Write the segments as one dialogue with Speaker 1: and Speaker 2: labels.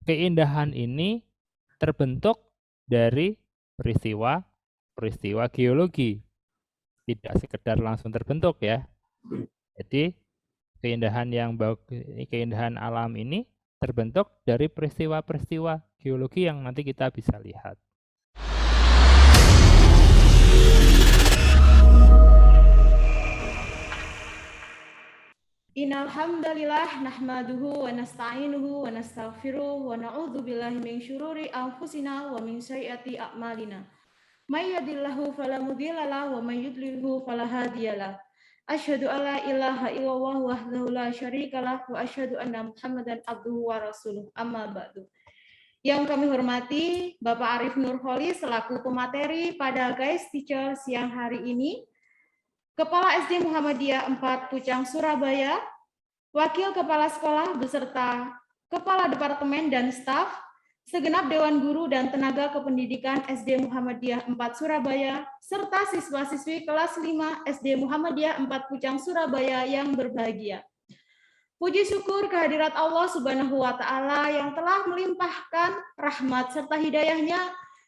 Speaker 1: keindahan ini terbentuk dari peristiwa geologi, tidak sekedar langsung terbentuk ya. Jadi keindahan alam ini terbentuk dari peristiwa-peristiwa geologi yang nanti kita bisa lihat.
Speaker 2: Innal hamdalillah nahmaduhu wa nasta'inuhu wa nastaghfiruh wa na'udzu billahi min syururi anfusina wa min sayyiati a'malina. May yahdihillahu fala mudilla lahu wa may yudlilhu fala hadiyalah. Asyhadu an la ilaha illallah wahdahu la syarikalah wa asyhadu anna Muhammadan abduhu wa rasuluh. Amma ba'du. Yang kami hormati Bapak Arif Nurholis selaku pemateri pada guest teacher siang hari ini, Kepala SD Muhammadiyah 4 Pucang Surabaya, Wakil Kepala Sekolah beserta Kepala Departemen dan staf, segenap Dewan Guru dan tenaga kependidikan SD Muhammadiyah 4 Surabaya, serta siswa-siswi kelas 5 SD Muhammadiyah 4 Pucang Surabaya yang berbahagia. Puji syukur kehadirat Allah Subhanahu wa Ta'ala yang telah melimpahkan rahmat serta hidayahnya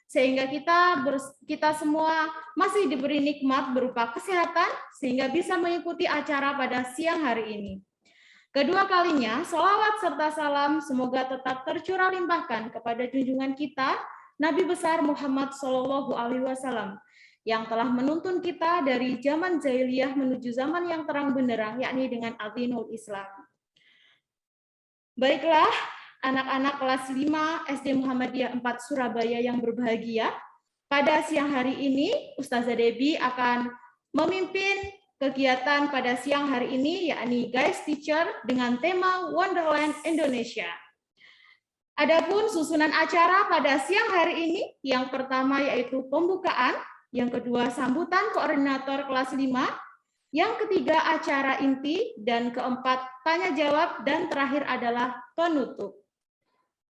Speaker 2: sehingga kita semua masih diberi nikmat berupa kesehatan sehingga bisa mengikuti acara pada siang hari ini. Kedua kalinya, sholawat serta salam semoga tetap tercurah limpahkan kepada junjungan kita, Nabi besar Muhammad SAW, yang telah menuntun kita dari zaman jahiliyah menuju zaman yang terang benderang, yakni dengan Adinul Islam. Baiklah, anak-anak kelas 5 SD Muhammadiyah 4 Surabaya yang berbahagia, pada siang hari ini Ustazah Debbie akan memimpin kegiatan pada siang hari ini, yakni guest teacher dengan tema Wonderland Indonesia. Adapun susunan acara pada siang hari ini, yang pertama yaitu pembukaan, yang kedua sambutan koordinator kelas 5, yang ketiga acara inti, dan keempat tanya jawab, dan terakhir adalah penutup.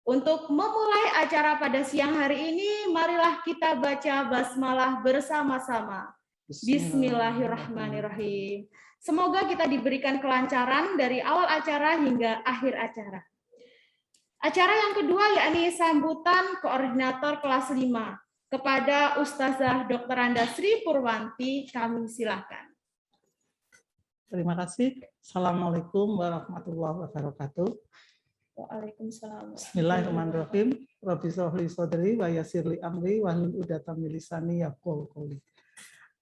Speaker 2: Untuk memulai acara pada siang hari ini, marilah kita baca basmalah bersama-sama. Bismillahirrahmanirrahim. Semoga kita diberikan kelancaran dari awal acara hingga akhir acara. Acara yang kedua yakni sambutan koordinator kelas 5 kepada Ustazah Dr. Anda Sri Purwanti, kami silakan.
Speaker 3: Terima kasih. Assalamualaikum warahmatullahi wabarakatuh.
Speaker 2: Waalaikumsalam.
Speaker 3: Bismillahirrahmanirrahim. Rabbi shrahli sadri wa yassirli amri wahlul 'uqdatam min lisani yafqahu qouli.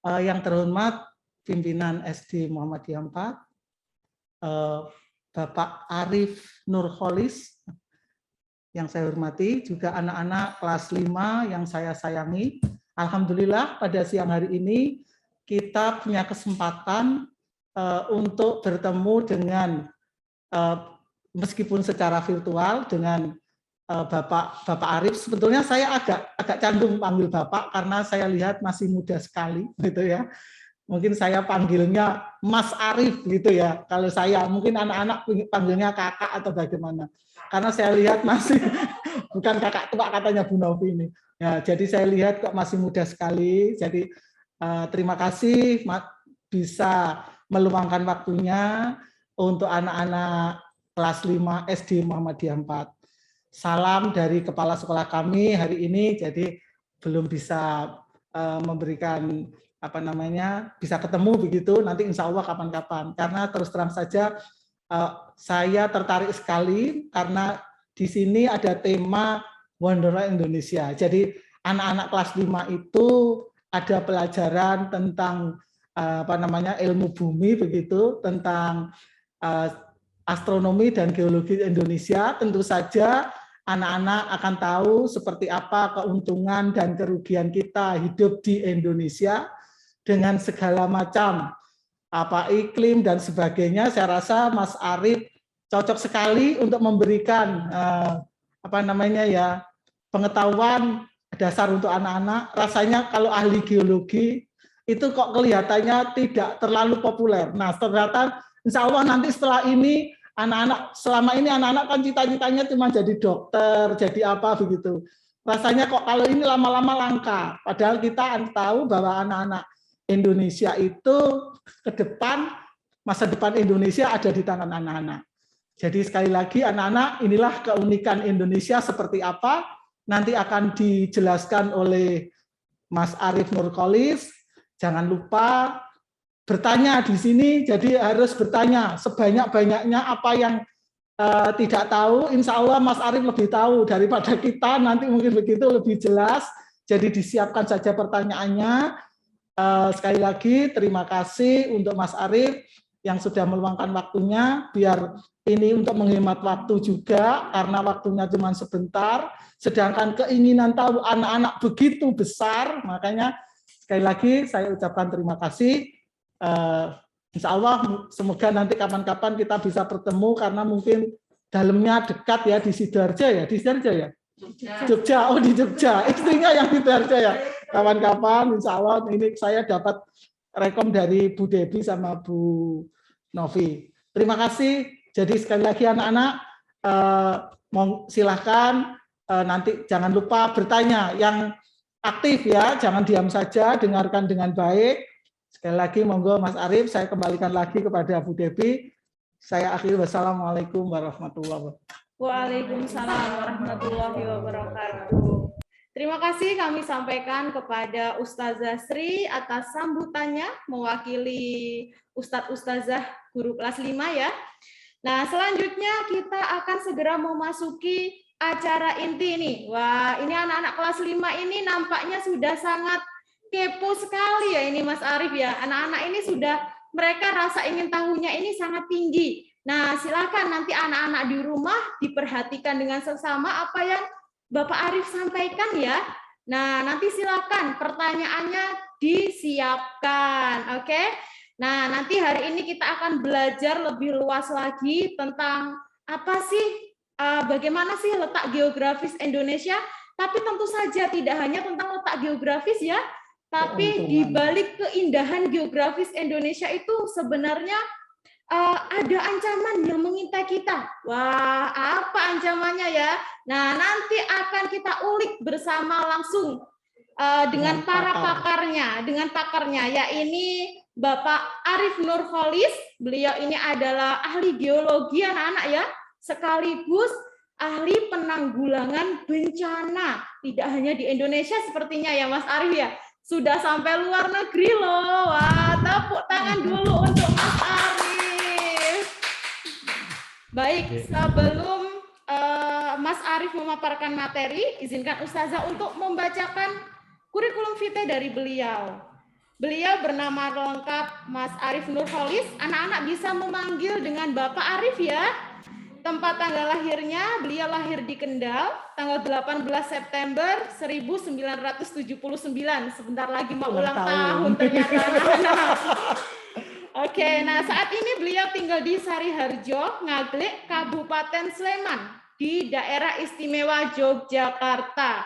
Speaker 3: Yang terhormat pimpinan SD Muhammadiyah 4, Bapak Arif Nurholis, yang saya hormati, juga anak-anak kelas 5 yang saya sayangi. Alhamdulillah pada siang hari ini kita punya kesempatan untuk bertemu dengan, meskipun secara virtual, dengan Bapak Arif. Sebetulnya saya agak canggung panggil Bapak karena saya lihat masih muda sekali gitu ya. Mungkin saya panggilnya Mas Arif gitu ya. Kalau saya mungkin anak-anak panggilnya kakak atau bagaimana. Karena saya lihat masih bukan kakak tua katanya Bu Novi ini. Ya, jadi saya lihat kok masih muda sekali. Jadi terima kasih bisa meluangkan waktunya untuk anak-anak kelas 5 SD Muhammadiyah 4. Salam dari kepala sekolah kami hari ini, jadi belum bisa memberikan bisa ketemu begitu, nanti insya Allah kapan-kapan. Karena terus terang saja saya tertarik sekali karena di sini ada tema Wonderland Indonesia. Jadi anak-anak kelas 5 itu ada pelajaran tentang ilmu bumi begitu, tentang astronomi dan geologi Indonesia. Tentu saja anak-anak akan tahu seperti apa keuntungan dan kerugian kita hidup di Indonesia dengan segala macam iklim dan sebagainya. Saya rasa Mas Arif cocok sekali untuk memberikan pengetahuan dasar untuk anak-anak. Rasanya kalau ahli geologi itu kok kelihatannya tidak terlalu populer. Nah, ternyata insya Allah nanti setelah ini selama ini anak-anak kan cita-citanya cuma jadi dokter, jadi apa begitu. Rasanya kok kalau ini lama-lama langka. Padahal kita tahu bahwa anak-anak Indonesia itu ke depan, masa depan Indonesia ada di tangan anak-anak. Jadi sekali lagi anak-anak, inilah keunikan Indonesia seperti apa, nanti akan dijelaskan oleh Mas Arief Nurcholis. Jangan lupa bertanya di sini, jadi harus bertanya sebanyak-banyaknya apa yang tidak tahu. Insya Allah Mas Arief lebih tahu daripada kita, nanti mungkin begitu lebih jelas. Jadi disiapkan saja pertanyaannya. Sekali lagi terima kasih untuk Mas Arief yang sudah meluangkan waktunya, biar ini untuk menghemat waktu juga, karena waktunya cuma sebentar, sedangkan keinginan tahu anak-anak begitu besar, makanya sekali lagi saya ucapkan terima kasih. Insya Allah semoga nanti kapan-kapan kita bisa bertemu, karena mungkin dalamnya dekat ya, di Sidoarjo ya, di Sidoarjo ya? Jogja, oh di Jogja, istrinya yang di Sidoarjo ya. Kapan-kapan insya Allah ini saya dapat rekom dari Bu Debi sama Bu Novi. Terima kasih. Jadi sekali lagi anak-anak, silahkan nanti jangan lupa bertanya, yang aktif ya, jangan diam saja, dengarkan dengan baik. Sekali lagi monggo Mas Arief, saya kembalikan lagi kepada Bu Debi. Saya akhiri, wassalamualaikum warahmatullahi wabarakatuh.
Speaker 2: Waalaikumsalam warahmatullahi wabarakatuh. Terima kasih kami sampaikan kepada Ustazah Sri atas sambutannya mewakili Ustadz-Ustazah guru kelas 5 ya. Nah, selanjutnya kita akan segera memasuki acara inti ini. Wah, ini anak-anak kelas 5 ini nampaknya sudah sangat kepo sekali ya ini Mas Arief ya. Anak-anak ini sudah, mereka rasa ingin tahunya ini sangat tinggi. Nah, silakan nanti anak-anak di rumah diperhatikan dengan seksama apa yang Bapak Arief sampaikan ya. Nah, nanti silakan pertanyaannya disiapkan, oke? Nah, nanti hari ini kita akan belajar lebih luas lagi tentang apa sih, bagaimana sih letak geografis Indonesia. Tapi tentu saja tidak hanya tentang letak geografis ya, tapi di balik keindahan geografis Indonesia itu sebenarnya ada ancaman yang mengintai kita. Wah, apa ancamannya ya? Nah, nanti akan kita ulik bersama langsung dengan para pakarnya, ya ini Bapak Arief Nurcholis. Beliau ini adalah ahli geologi anak-anak ya, sekaligus ahli penanggulangan bencana. Tidak hanya di Indonesia sepertinya ya Mas Arief ya, sudah sampai luar negeri loh. Wah, tepuk tangan dulu untuk Mas Arief. Baik, sebelum Mas Arief memaparkan materi, izinkan Ustazah untuk membacakan kurikulum vitae dari beliau. Beliau bernama lengkap Mas Arief Nurcholis. Anak-anak bisa memanggil dengan Bapak Arief ya. Tempat tanggal lahirnya, beliau lahir di Kendal, tanggal 18 September 1979. Sebentar lagi mau ulang tahun ternyata anak-anak. Oke, nah saat ini beliau tinggal di Sariharjo, Ngaglik, Kabupaten Sleman, di daerah istimewa Yogyakarta.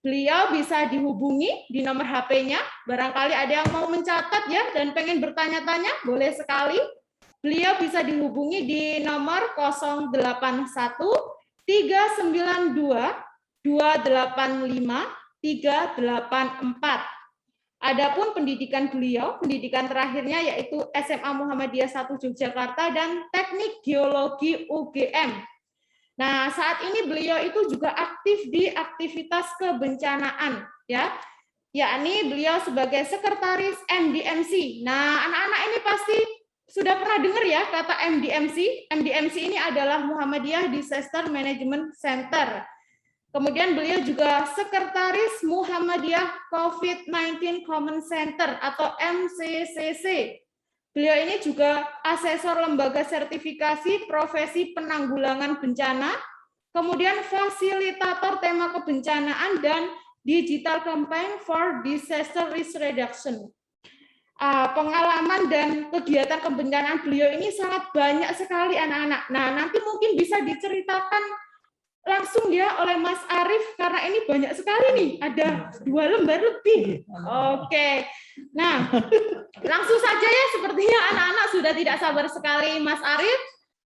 Speaker 2: Beliau bisa dihubungi di nomor HP-nya, barangkali ada yang mau mencatat ya, dan pengen bertanya-tanya, boleh sekali. Beliau bisa dihubungi di nomor 081 392 285 384. Adapun pendidikan beliau, pendidikan terakhirnya yaitu SMA Muhammadiyah 1 Yogyakarta dan Teknik Geologi UGM. Nah, saat ini beliau itu juga aktif di aktivitas kebencanaan ya. Yakni beliau sebagai sekretaris MDMC. Nah, anak-anak ini pasti sudah pernah dengar ya kata MDMC. MDMC ini adalah Muhammadiyah Disaster Management Center. Kemudian beliau juga sekretaris Muhammadiyah COVID-19 Common Center atau MCCC. Beliau ini juga asesor lembaga sertifikasi profesi penanggulangan bencana, kemudian fasilitator tema kebencanaan dan digital campaign for disaster risk reduction. Pengalaman dan kegiatan kebencanaan beliau ini sangat banyak sekali anak-anak. Nah, nanti mungkin bisa diceritakan langsung ya oleh Mas Arief, karena ini banyak sekali nih, ada 2 lembar lebih. Oke, nah langsung saja ya, sepertinya anak-anak sudah tidak sabar sekali. Mas Arief,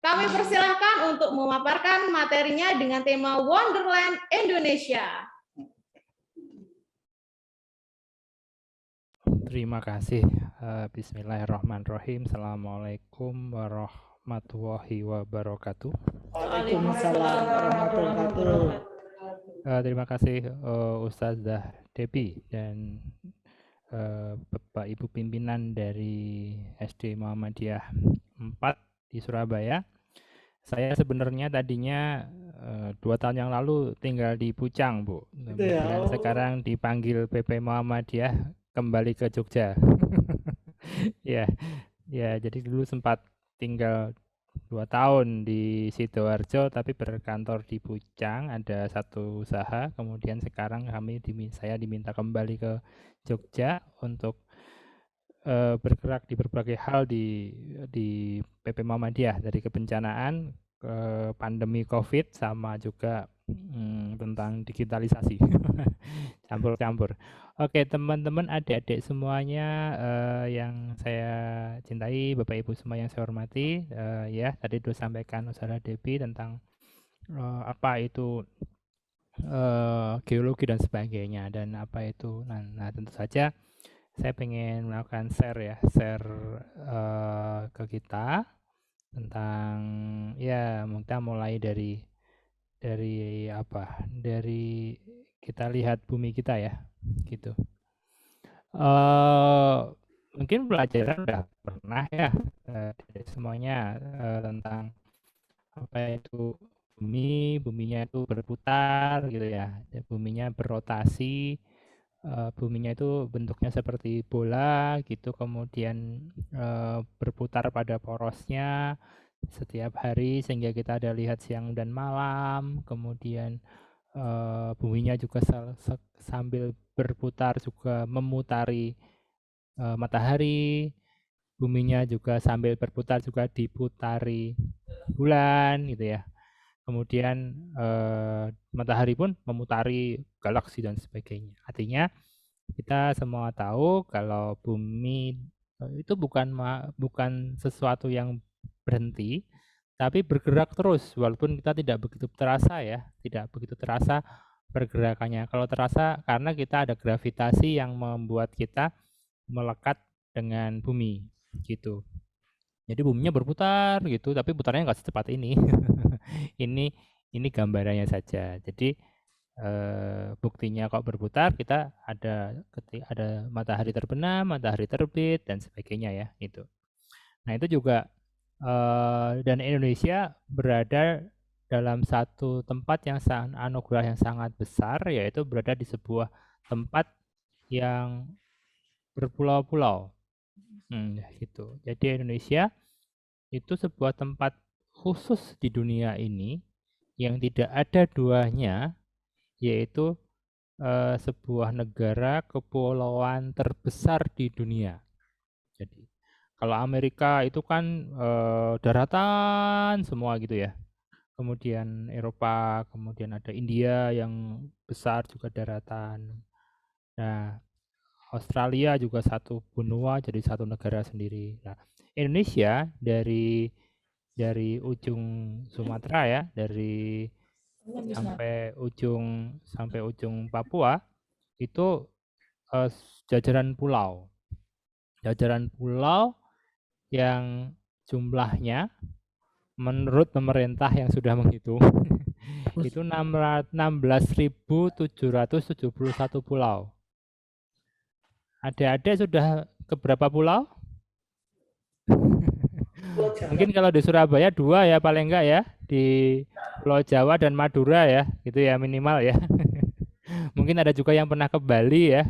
Speaker 2: kami persilahkan untuk memaparkan materinya dengan tema Wonderland Indonesia.
Speaker 1: Terima kasih. Bismillahirrahmanirrahim. Assalamualaikum warahmatullahi warahmatullahi wabarakatuh.
Speaker 3: Waalaikumsalam warahmatullahi wabarakatuh.
Speaker 1: Terima kasih Ustazah Debbie dan Bapak Ibu pimpinan dari SD Muhammadiyah 4 di Surabaya. Saya sebenarnya tadinya 2 tahun yang lalu tinggal di Pucang, Bu. Kemudian sekarang dipanggil PP Muhammadiyah kembali ke Jogja. Ya, jadi dulu sempat tinggal 2 tahun di Sidoarjo tapi berkantor di Pucang, ada satu usaha. Kemudian sekarang saya diminta kembali ke Jogja untuk bergerak di berbagai hal di PP Muhammadiyah, dari kebencanaan ke pandemi COVID sama juga tentang digitalisasi. Campur-campur. Oke, teman-teman, adik-adik semuanya yang saya cintai, Bapak Ibu semua yang saya hormati, ya tadi sudah sampaikan Ustazah Debbie tentang apa itu geologi dan sebagainya, dan apa itu. Nah tentu saja saya pengen melakukan share ke kita tentang, ya kita mulai dari kita lihat bumi kita ya, gitu. Mungkin pelajaran udah pernah ya semuanya tentang apa itu buminya itu berputar gitu ya, buminya berrotasi. Buminya itu bentuknya seperti bola gitu, kemudian berputar pada porosnya setiap hari sehingga kita ada lihat siang dan malam. Kemudian buminya juga sambil berputar juga memutari matahari. Buminya juga sambil berputar juga diputari bulan gitu ya. Kemudian matahari pun memutari galaksi dan sebagainya. Artinya kita semua tahu kalau bumi itu bukan sesuatu yang berhenti, tapi bergerak terus, walaupun kita tidak begitu terasa pergerakannya. Kalau terasa karena kita ada gravitasi yang membuat kita melekat dengan bumi gitu. Jadi buminya berputar gitu, tapi putarnya nggak secepat ini. ini gambarannya saja. Jadi buktinya kok berputar, kita ada matahari terbenam, matahari terbit dan sebagainya ya, itu. Nah, itu juga dan Indonesia berada dalam satu tempat yang anugerah yang sangat besar, yaitu berada di sebuah tempat yang berpulau-pulau. Gitu. Jadi Indonesia itu sebuah tempat khusus di dunia ini yang tidak ada duanya, yaitu sebuah negara kepulauan terbesar di dunia. Jadi kalau Amerika itu kan daratan semua gitu ya. Kemudian Eropa, kemudian ada India yang besar juga daratan. Nah, Australia juga satu benua, jadi satu negara sendiri. Nah, Indonesia dari ujung Sumatera ya, dari sampai ujung Papua itu jajaran pulau yang jumlahnya menurut pemerintah yang sudah menghitung itu 16.771 pulau. Adik-adik sudah ke berapa pulau? Mungkin kalau di Surabaya 2 ya paling enggak ya, di Pulau Jawa dan Madura ya, gitu ya minimal ya. Mungkin ada juga yang pernah ke Bali ya.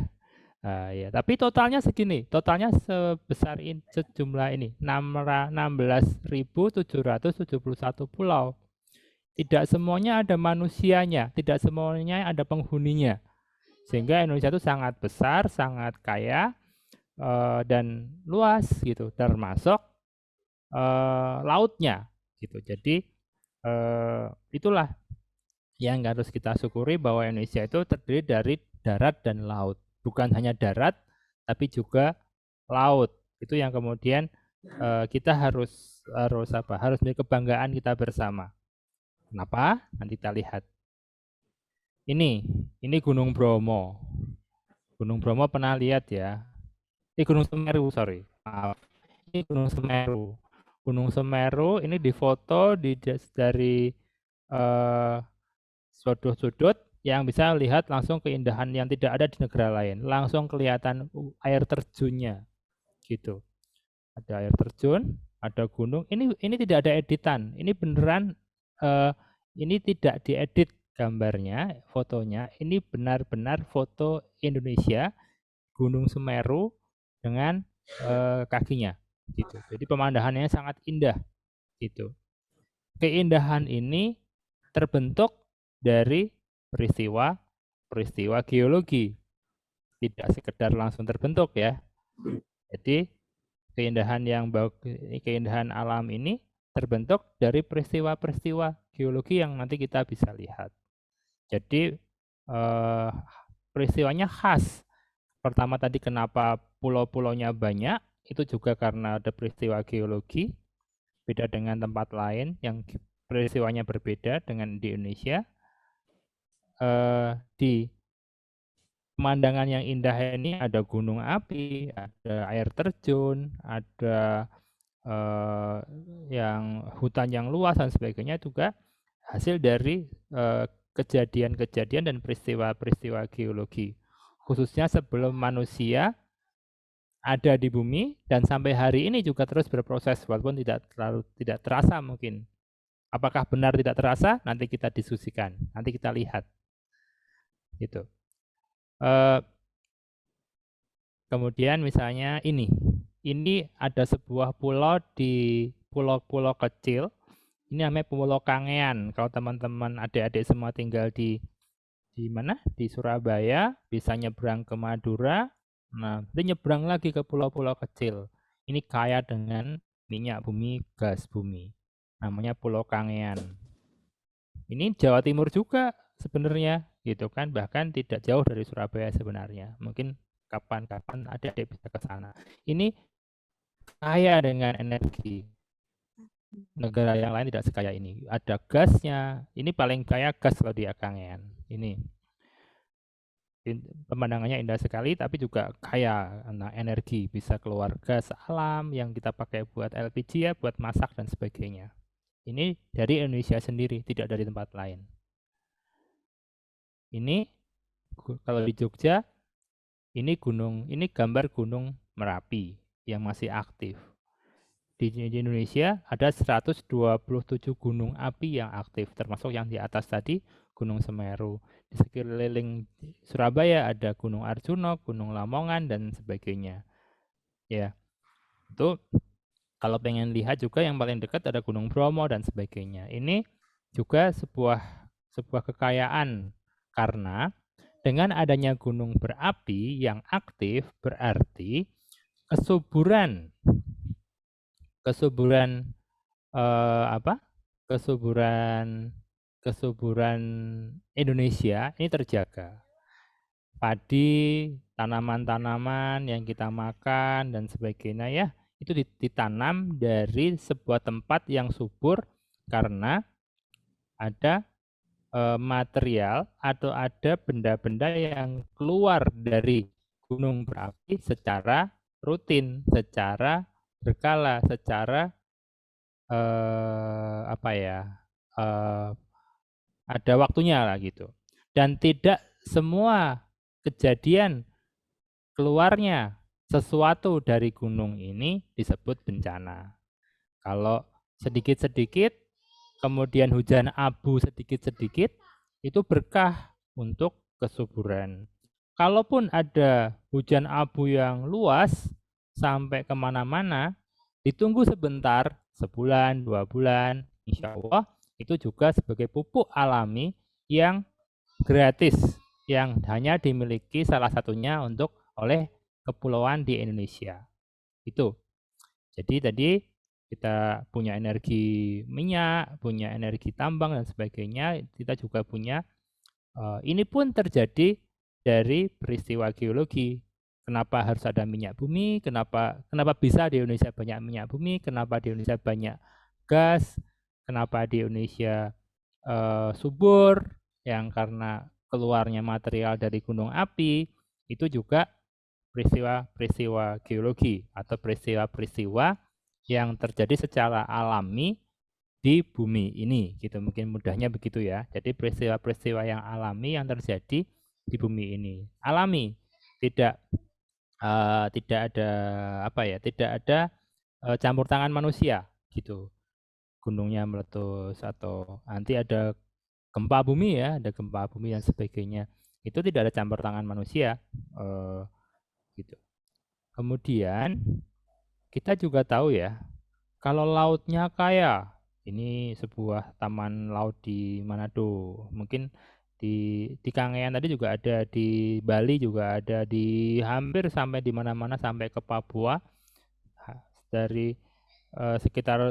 Speaker 1: Ya, tapi totalnya segini, totalnya sebesar sejumlah ini, 16.771 pulau. Tidak semuanya ada manusianya, tidak semuanya ada penghuninya. Sehingga Indonesia itu sangat besar, sangat kaya dan luas gitu, termasuk lautnya gitu. Jadi itulah yang harus kita syukuri, bahwa Indonesia itu terdiri dari darat dan laut. Bukan hanya darat, tapi juga laut. Itu yang kemudian kita harus memiliki kebanggaan kita bersama. Kenapa? Nanti kita lihat. Ini Gunung Bromo. Gunung Bromo pernah lihat ya? Gunung Semeru, sorry. Maaf. Ini Gunung Semeru. Gunung Semeru ini difoto dari sudut-sudut yang bisa lihat langsung keindahan yang tidak ada di negara lain. Langsung kelihatan air terjunnya gitu. Ada air terjun, ada gunung. Ini tidak ada editan. Ini beneran ini tidak diedit gambarnya, fotonya. Ini benar-benar foto Indonesia, Gunung Semeru dengan kakinya gitu. Jadi pemandangannya sangat indah gitu. Keindahan ini terbentuk dari peristiwa geologi, tidak sekedar langsung terbentuk ya. Jadi keindahan alam ini terbentuk dari peristiwa-peristiwa geologi yang nanti kita bisa lihat. Jadi peristiwanya khas. Pertama tadi kenapa pulau-pulaunya banyak, itu juga karena ada peristiwa geologi, beda dengan tempat lain yang peristiwanya berbeda dengan di Indonesia. Di pemandangan yang indah ini ada gunung api, ada air terjun, ada yang hutan yang luas dan sebagainya, juga hasil dari kejadian-kejadian dan peristiwa-peristiwa geologi, khususnya sebelum manusia ada di bumi dan sampai hari ini juga terus berproses walaupun tidak terasa mungkin. Apakah benar tidak terasa? Nanti kita diskusikan, nanti kita lihat. Gitu. Kemudian misalnya ini ada sebuah pulau di pulau-pulau kecil. Ini namanya Pulau Kangean. Kalau teman-teman adik-adik semua tinggal di mana? Di Surabaya, bisa nyebrang ke Madura. Nah, nanti nyebrang lagi ke pulau-pulau kecil. Ini kaya dengan minyak bumi, gas bumi. Namanya Pulau Kangean. Ini Jawa Timur juga sebenarnya, gitu kan? Bahkan tidak jauh dari Surabaya sebenarnya. Mungkin kapan-kapan adik-adik bisa ke sana. Ini kaya dengan energi. Negara yang lain tidak sekaya ini. Ada gasnya. Ini paling kaya gas kalau di Kangean. Ini pemandangannya indah sekali, tapi juga kaya energi. Bisa keluar gas alam yang kita pakai buat LPG ya, buat masak dan sebagainya. Ini dari Indonesia sendiri, tidak dari tempat lain. Ini kalau di Jogja, ini gambar Gunung Merapi yang masih aktif. Di Indonesia ada 127 gunung api yang aktif, termasuk yang di atas tadi, Gunung Semeru. Di sekeliling Surabaya ada Gunung Arjuna, Gunung Lamongan, dan sebagainya. Ya, itu kalau pengen lihat juga yang paling dekat ada Gunung Bromo dan sebagainya. Ini juga sebuah kekayaan, karena dengan adanya gunung berapi yang aktif berarti kesuburan Indonesia ini terjaga. Padi, tanaman-tanaman yang kita makan dan sebagainya ya, itu ditanam dari sebuah tempat yang subur karena ada material atau ada benda-benda yang keluar dari gunung berapi secara rutin, secara berkala, secara ada waktunya lah gitu. Dan tidak semua kejadian keluarnya sesuatu dari gunung ini disebut bencana. Kalau sedikit-sedikit, kemudian hujan abu sedikit-sedikit, itu berkah untuk kesuburan. Kalaupun ada hujan abu yang luas sampai kemana-mana, ditunggu sebentar, sebulan, 2 bulan, insya Allah itu juga sebagai pupuk alami yang gratis, yang hanya dimiliki salah satunya oleh kepulauan di Indonesia. Itu. Jadi tadi kita punya energi minyak, punya energi tambang dan sebagainya, kita juga punya ini pun terjadi dari peristiwa geologi. Kenapa harus ada minyak bumi? Kenapa bisa di Indonesia banyak minyak bumi? Kenapa di Indonesia banyak gas? Kenapa di Indonesia subur? Yang karena keluarnya material dari gunung api, itu juga peristiwa geologi atau peristiwa yang terjadi secara alami di bumi ini, gitu. Mungkin mudahnya begitu ya. Jadi peristiwa-peristiwa yang alami yang terjadi di bumi ini. Alami, tidak ada apa ya? Tidak ada campur tangan manusia, gitu. Gunungnya meletus atau nanti ada gempa bumi ya, ada gempa bumi dan sebagainya. Itu tidak ada campur tangan manusia, gitu. Kemudian kita juga tahu ya, kalau lautnya kaya, ini sebuah taman laut di Manado, mungkin di Kangean tadi juga ada, di Bali juga ada, di hampir sampai di mana-mana sampai ke Papua, dari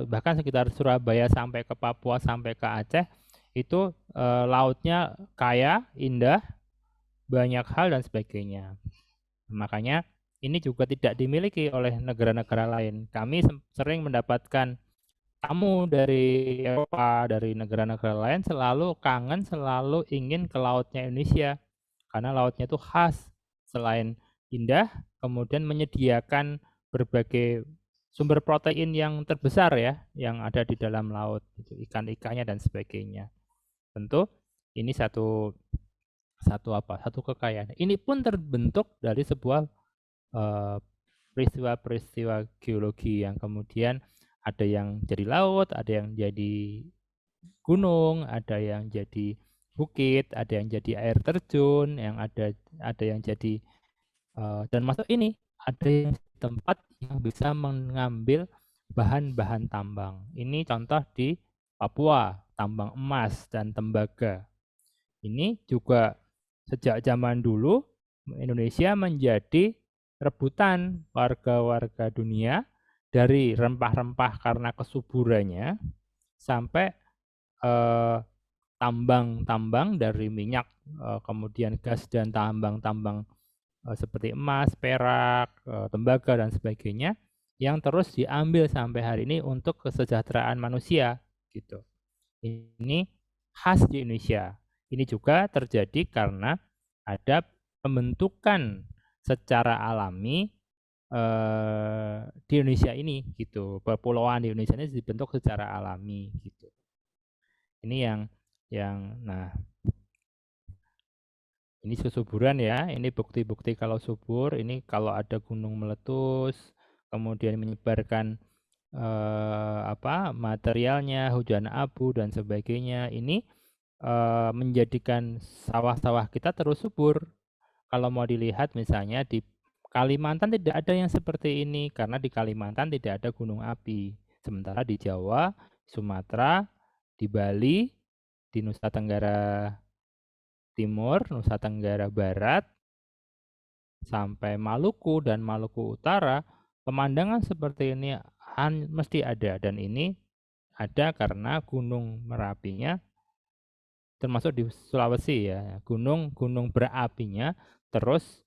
Speaker 1: bahkan sekitar Surabaya sampai ke Papua sampai ke Aceh itu lautnya kaya, indah, banyak hal dan sebagainya. Makanya ini juga tidak dimiliki oleh negara-negara lain. Kami sering mendapatkan tamu dari Eropa, dari negara-negara lain selalu kangen, selalu ingin ke lautnya Indonesia. Karena lautnya itu khas, selain indah, kemudian menyediakan berbagai sumber protein yang terbesar ya, yang ada di dalam laut, ikan-ikannya dan sebagainya. Tentu ini satu kekayaan. Ini pun terbentuk dari sebuah peristiwa-peristiwa geologi yang kemudian ada yang jadi laut, ada yang jadi gunung, ada yang jadi bukit, ada yang jadi air terjun, yang ada yang jadi dan masuk ini ada yang tempat yang bisa mengambil bahan-bahan tambang. Ini contoh di Papua, tambang emas dan tembaga. Ini juga sejak zaman dulu Indonesia menjadi rebutan warga-warga dunia dari rempah-rempah karena kesuburannya sampai tambang-tambang dari minyak, kemudian gas dan tambang-tambang seperti emas, perak, tembaga dan sebagainya yang terus diambil sampai hari ini untuk kesejahteraan manusia gitu. Ini khas di Indonesia. Ini juga terjadi karena ada pembentukan secara alami di Indonesia ini gitu. Perpulauan di Indonesia ini dibentuk secara alami gitu. Ini nah ini kesuburan ya, ini bukti-bukti kalau subur, ini kalau ada gunung meletus, kemudian menyebarkan materialnya, hujan abu dan sebagainya, ini menjadikan sawah-sawah kita terus subur. Kalau mau dilihat misalnya di Kalimantan tidak ada yang seperti ini, karena di Kalimantan tidak ada gunung api. Sementara di Jawa, Sumatera, di Bali, di Nusa Tenggara Timur, Nusa Tenggara Barat, sampai Maluku dan Maluku Utara, pemandangan seperti ini mesti ada, dan ini ada karena gunung Merapinya, termasuk di Sulawesi ya, gunung berapinya terus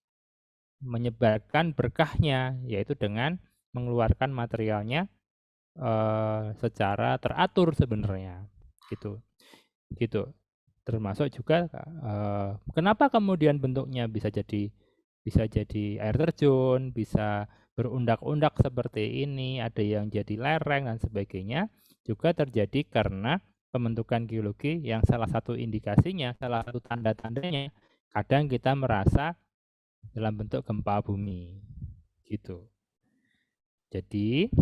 Speaker 1: menyebarkan berkahnya, yaitu dengan mengeluarkan materialnya secara teratur sebenarnya, gitu. Termasuk juga kenapa kemudian bentuknya bisa jadi air terjun, bisa berundak-undak seperti ini, ada yang jadi lereng dan sebagainya, juga terjadi karena pembentukan geologi yang salah satu indikasinya, salah satu tanda-tandanya, kadang kita merasa dalam bentuk gempa bumi, gitu. Jadi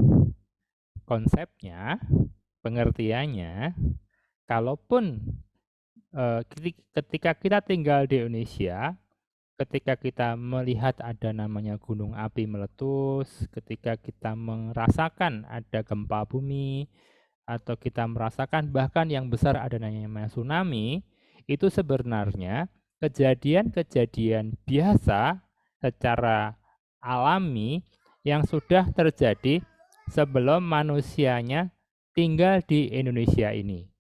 Speaker 1: konsepnya, pengertiannya, kalaupun ketika kita tinggal di Indonesia, ketika kita melihat ada namanya gunung api meletus, ketika kita merasakan ada gempa bumi, atau kita merasakan bahkan yang besar ada namanya tsunami, itu sebenarnya kejadian-kejadian biasa secara alami yang sudah terjadi sebelum manusianya tinggal di Indonesia ini,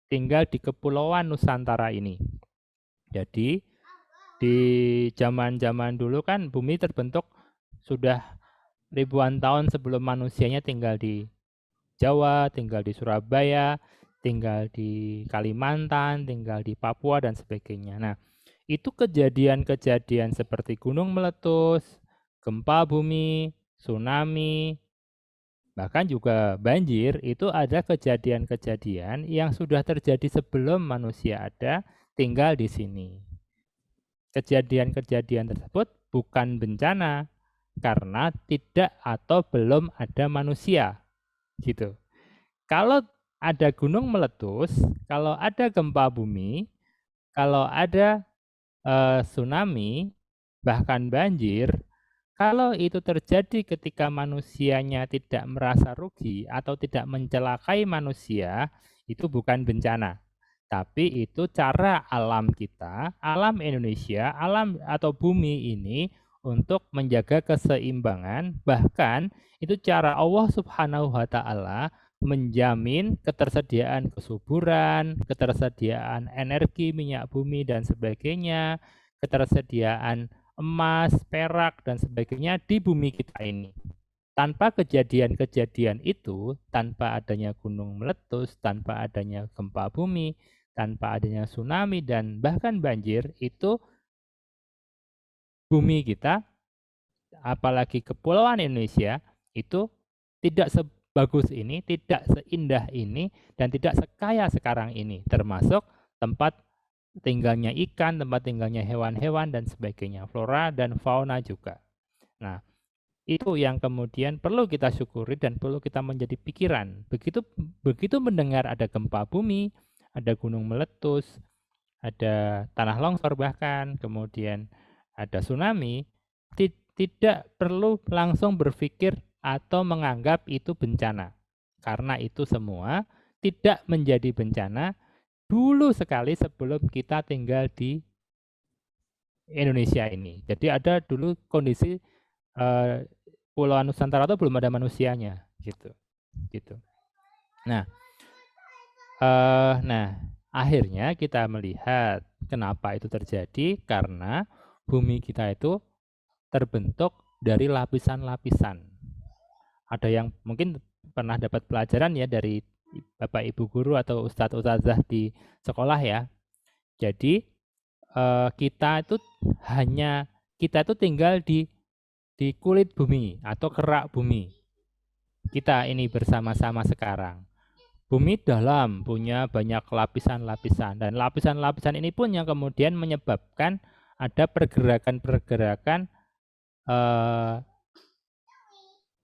Speaker 1: tinggal di Kepulauan Nusantara ini. Jadi di zaman-zaman dulu kan bumi terbentuk sudah ribuan tahun sebelum manusianya tinggal di Jawa, tinggal di Surabaya, tinggal di Kalimantan, tinggal di Papua dan sebagainya. Nah, itu kejadian-kejadian seperti gunung meletus, gempa bumi, tsunami, Bahkan juga banjir itu ada kejadian-kejadian yang sudah terjadi sebelum manusia ada tinggal di sini. Kejadian-kejadian tersebut bukan bencana karena tidak atau belum ada manusia, gitu. Kalau ada gunung meletus, kalau ada gempa bumi, kalau ada tsunami, bahkan banjir, kalau itu terjadi ketika manusianya tidak merasa rugi atau tidak mencelakai manusia, itu bukan bencana. Tapi itu cara alam kita, alam Indonesia, alam atau bumi ini untuk menjaga keseimbangan, bahkan itu cara Allah Subhanahu wa taala menjamin ketersediaan kesuburan, ketersediaan energi, minyak bumi dan sebagainya, ketersediaan emas, perak, dan sebagainya di bumi kita ini. Tanpa kejadian-kejadian itu, tanpa adanya gunung meletus, tanpa adanya gempa bumi, tanpa adanya tsunami, dan bahkan banjir, itu bumi kita, apalagi kepulauan Indonesia, itu tidak sebagus ini, tidak seindah ini, dan tidak sekaya sekarang ini, termasuk tempat tinggalnya ikan, tempat tinggalnya hewan-hewan dan sebagainya, flora dan fauna juga. Nah, itu yang kemudian perlu kita syukuri dan perlu kita menjadi pikiran. Begitu mendengar ada gempa bumi, ada gunung meletus, ada tanah longsor bahkan, kemudian ada tsunami, tidak perlu langsung berpikir atau menganggap itu bencana. Karena itu semua tidak menjadi bencana dulu sekali sebelum kita tinggal di Indonesia ini. Jadi ada dulu kondisi Pulau Nusantara itu belum ada manusianya, gitu. Nah, akhirnya kita melihat kenapa itu terjadi, karena bumi kita itu terbentuk dari lapisan-lapisan. Ada yang mungkin pernah dapat pelajaran ya dari Bapak Ibu guru atau Ustadz Ustadzah di sekolah ya. Jadi kita itu tinggal di kulit bumi atau kerak bumi. Kita ini bersama-sama sekarang. Bumi dalam punya banyak lapisan-lapisan, dan lapisan-lapisan ini pun yang kemudian menyebabkan ada pergerakan-pergerakan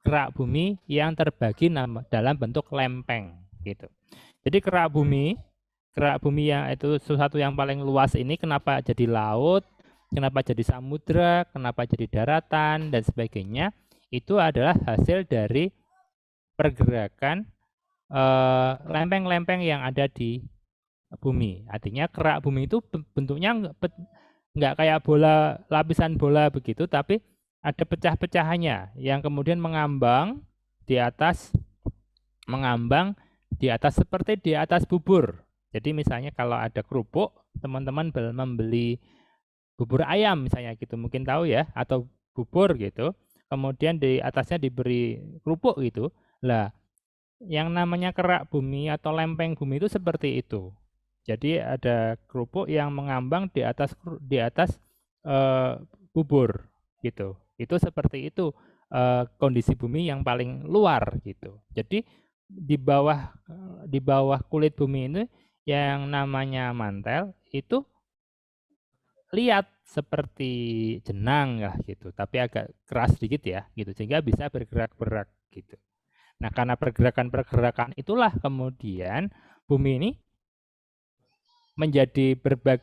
Speaker 1: kerak bumi yang terbagi dalam bentuk lempeng gitu. Jadi kerak bumi yang itu sesuatu yang paling luas ini, kenapa jadi laut, kenapa jadi samudra, kenapa jadi daratan dan sebagainya, itu adalah hasil dari pergerakan lempeng-lempeng yang ada di bumi. Artinya kerak bumi itu bentuknya nggak kayak bola, lapisan bola begitu, tapi ada pecah-pecahannya yang kemudian mengambang di atas seperti di atas bubur. Jadi misalnya kalau ada kerupuk, teman-teman membeli bubur ayam misalnya gitu, mungkin tahu ya, atau bubur gitu. Kemudian di atasnya diberi kerupuk gitu. Lah, yang namanya kerak bumi atau lempeng bumi itu seperti itu. Jadi ada kerupuk yang mengambang di atas bubur gitu. Itu seperti itu kondisi bumi yang paling luar gitu. Jadi di bawah kulit bumi ini yang namanya mantel itu lihat seperti jenang lah gitu, tapi agak keras sedikit ya gitu, sehingga bisa bergerak-gerak gitu. Nah, karena pergerakan-pergerakan itulah kemudian bumi ini menjadi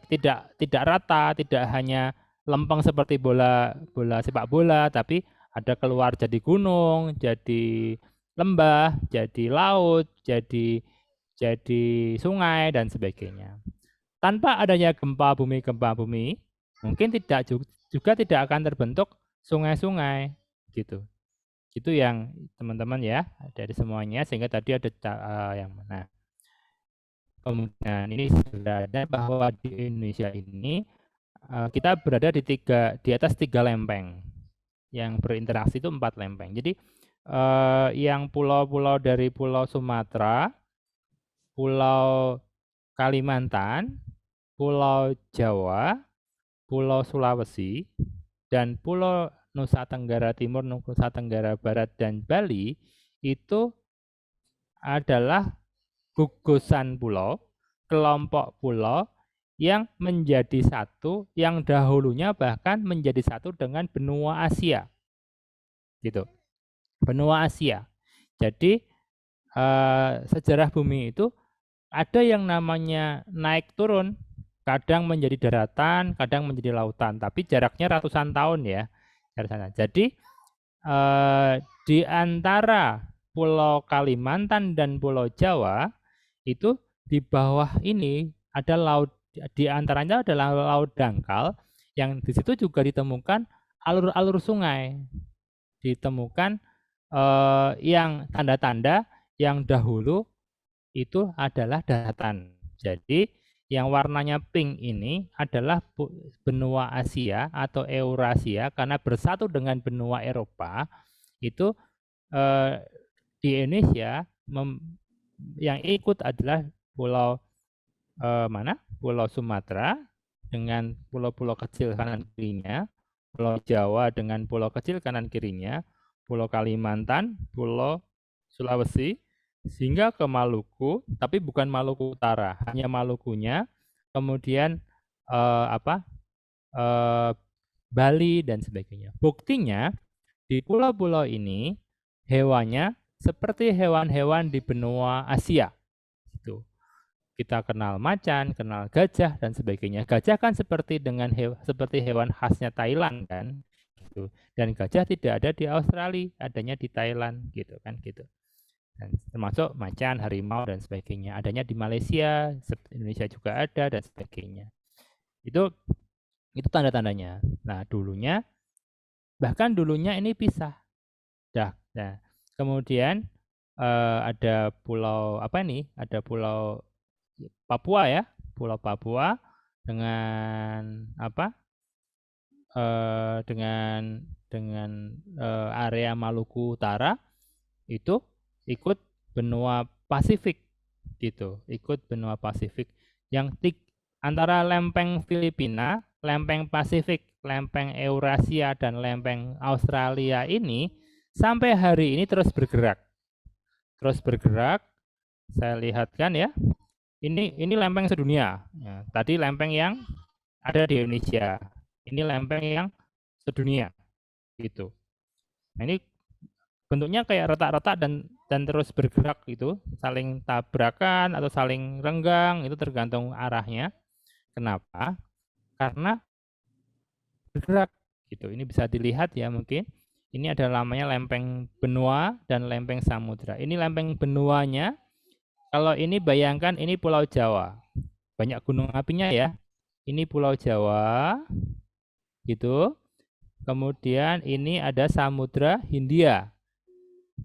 Speaker 1: tidak rata, tidak hanya lempeng seperti bola sepak bola, tapi ada keluar jadi gunung, jadi lembah, jadi laut, jadi sungai dan sebagainya. Tanpa adanya gempa bumi, mungkin juga tidak akan terbentuk sungai-sungai gitu. Itu yang teman-teman ya dari semuanya, sehingga tadi ada yang mana. Kemudian ini sudah ada bahwa di Indonesia ini kita berada di atas 3 lempeng, yang berinteraksi itu 4 lempeng. Jadi yang pulau-pulau dari Pulau Sumatera, Pulau Kalimantan, Pulau Jawa, Pulau Sulawesi, dan Pulau Nusa Tenggara Timur, Nusa Tenggara Barat, dan Bali itu adalah gugusan pulau, kelompok pulau yang menjadi satu, yang dahulunya bahkan menjadi satu dengan benua Asia. Gitu. Benua Asia. Jadi sejarah bumi itu ada yang namanya naik turun, kadang menjadi daratan, kadang menjadi lautan, tapi jaraknya ratusan tahun ya. Jadi di antara Pulau Kalimantan dan Pulau Jawa itu di bawah ini ada laut, di antaranya adalah laut dangkal yang di situ juga ditemukan alur-alur sungai, ditemukan yang tanda-tanda yang dahulu itu adalah daratan. Jadi yang warnanya pink ini adalah benua Asia atau Eurasia karena bersatu dengan benua Eropa. Itu di Indonesia yang ikut adalah pulau mana? Pulau Sumatera dengan pulau-pulau kecil kanan kirinya, Pulau Jawa dengan pulau kecil kanan kirinya, Pulau Kalimantan, Pulau Sulawesi, sehingga ke Maluku, tapi bukan Maluku Utara, hanya Malukunya, kemudian Bali dan sebagainya. Buktinya di pulau-pulau ini hewannya seperti hewan-hewan di benua Asia. Gitu. Kita kenal macan, kenal gajah dan sebagainya. Gajah kan seperti seperti hewan khasnya Thailand kan, gitu. Dan gajah tidak ada di Australia, adanya di Thailand, gitu kan, gitu. Dan termasuk macan, harimau dan sebagainya, adanya di Malaysia, Indonesia juga ada dan sebagainya. Itu tanda-tandanya. Nah, bahkan dulunya ini pisah. Nah, kemudian ada pulau apa nih? Ada pulau Papua ya, Pulau Papua dengan apa? Dengan area Maluku Utara itu ikut benua Pasifik gitu, ikut benua Pasifik yang antara lempeng Filipina, lempeng Pasifik, lempeng Eurasia dan lempeng Australia ini sampai hari ini terus bergerak. Saya lihatkan ya. Ini lempeng sedunia. Ya, tadi lempeng yang ada di Indonesia. Ini lempeng yang sedunia. Gitu. Nah, ini bentuknya kayak retak-retak dan terus bergerak gitu, saling tabrakan atau saling renggang, itu tergantung arahnya. Kenapa? Karena bergerak gitu. Ini bisa dilihat ya mungkin. Ini ada namanya lempeng benua dan lempeng samudra. Ini lempeng benuanya. Kalau ini bayangkan ini Pulau Jawa. Banyak gunung apinya ya. Ini Pulau Jawa. Gitu. Kemudian ini ada Samudra Hindia.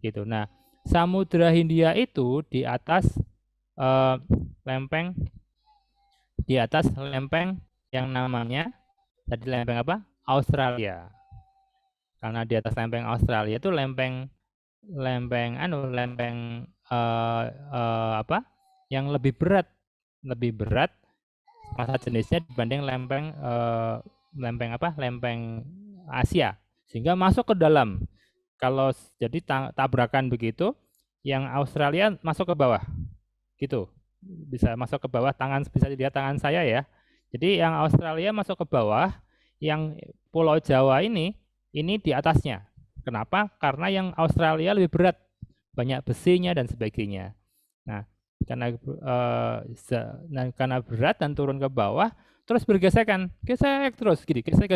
Speaker 1: Gitu. Nah, Samudra Hindia itu di atas lempeng yang namanya tadi lempeng apa? Australia. Karena di atas lempeng Australia itu lempeng apa? Yang lebih berat masa jenisnya dibanding lempeng Asia, sehingga masuk ke dalam. Kalau jadi tabrakan begitu, yang Australia masuk ke bawah, gitu. Bisa masuk ke bawah, bisa dilihat tangan saya ya. Jadi yang Australia masuk ke bawah, yang Pulau Jawa ini di atasnya. Kenapa? Karena yang Australia lebih berat, banyak besinya dan sebagainya. Nah, karena berat dan turun ke bawah, terus bergesekan, gesek terus, gitu, gesek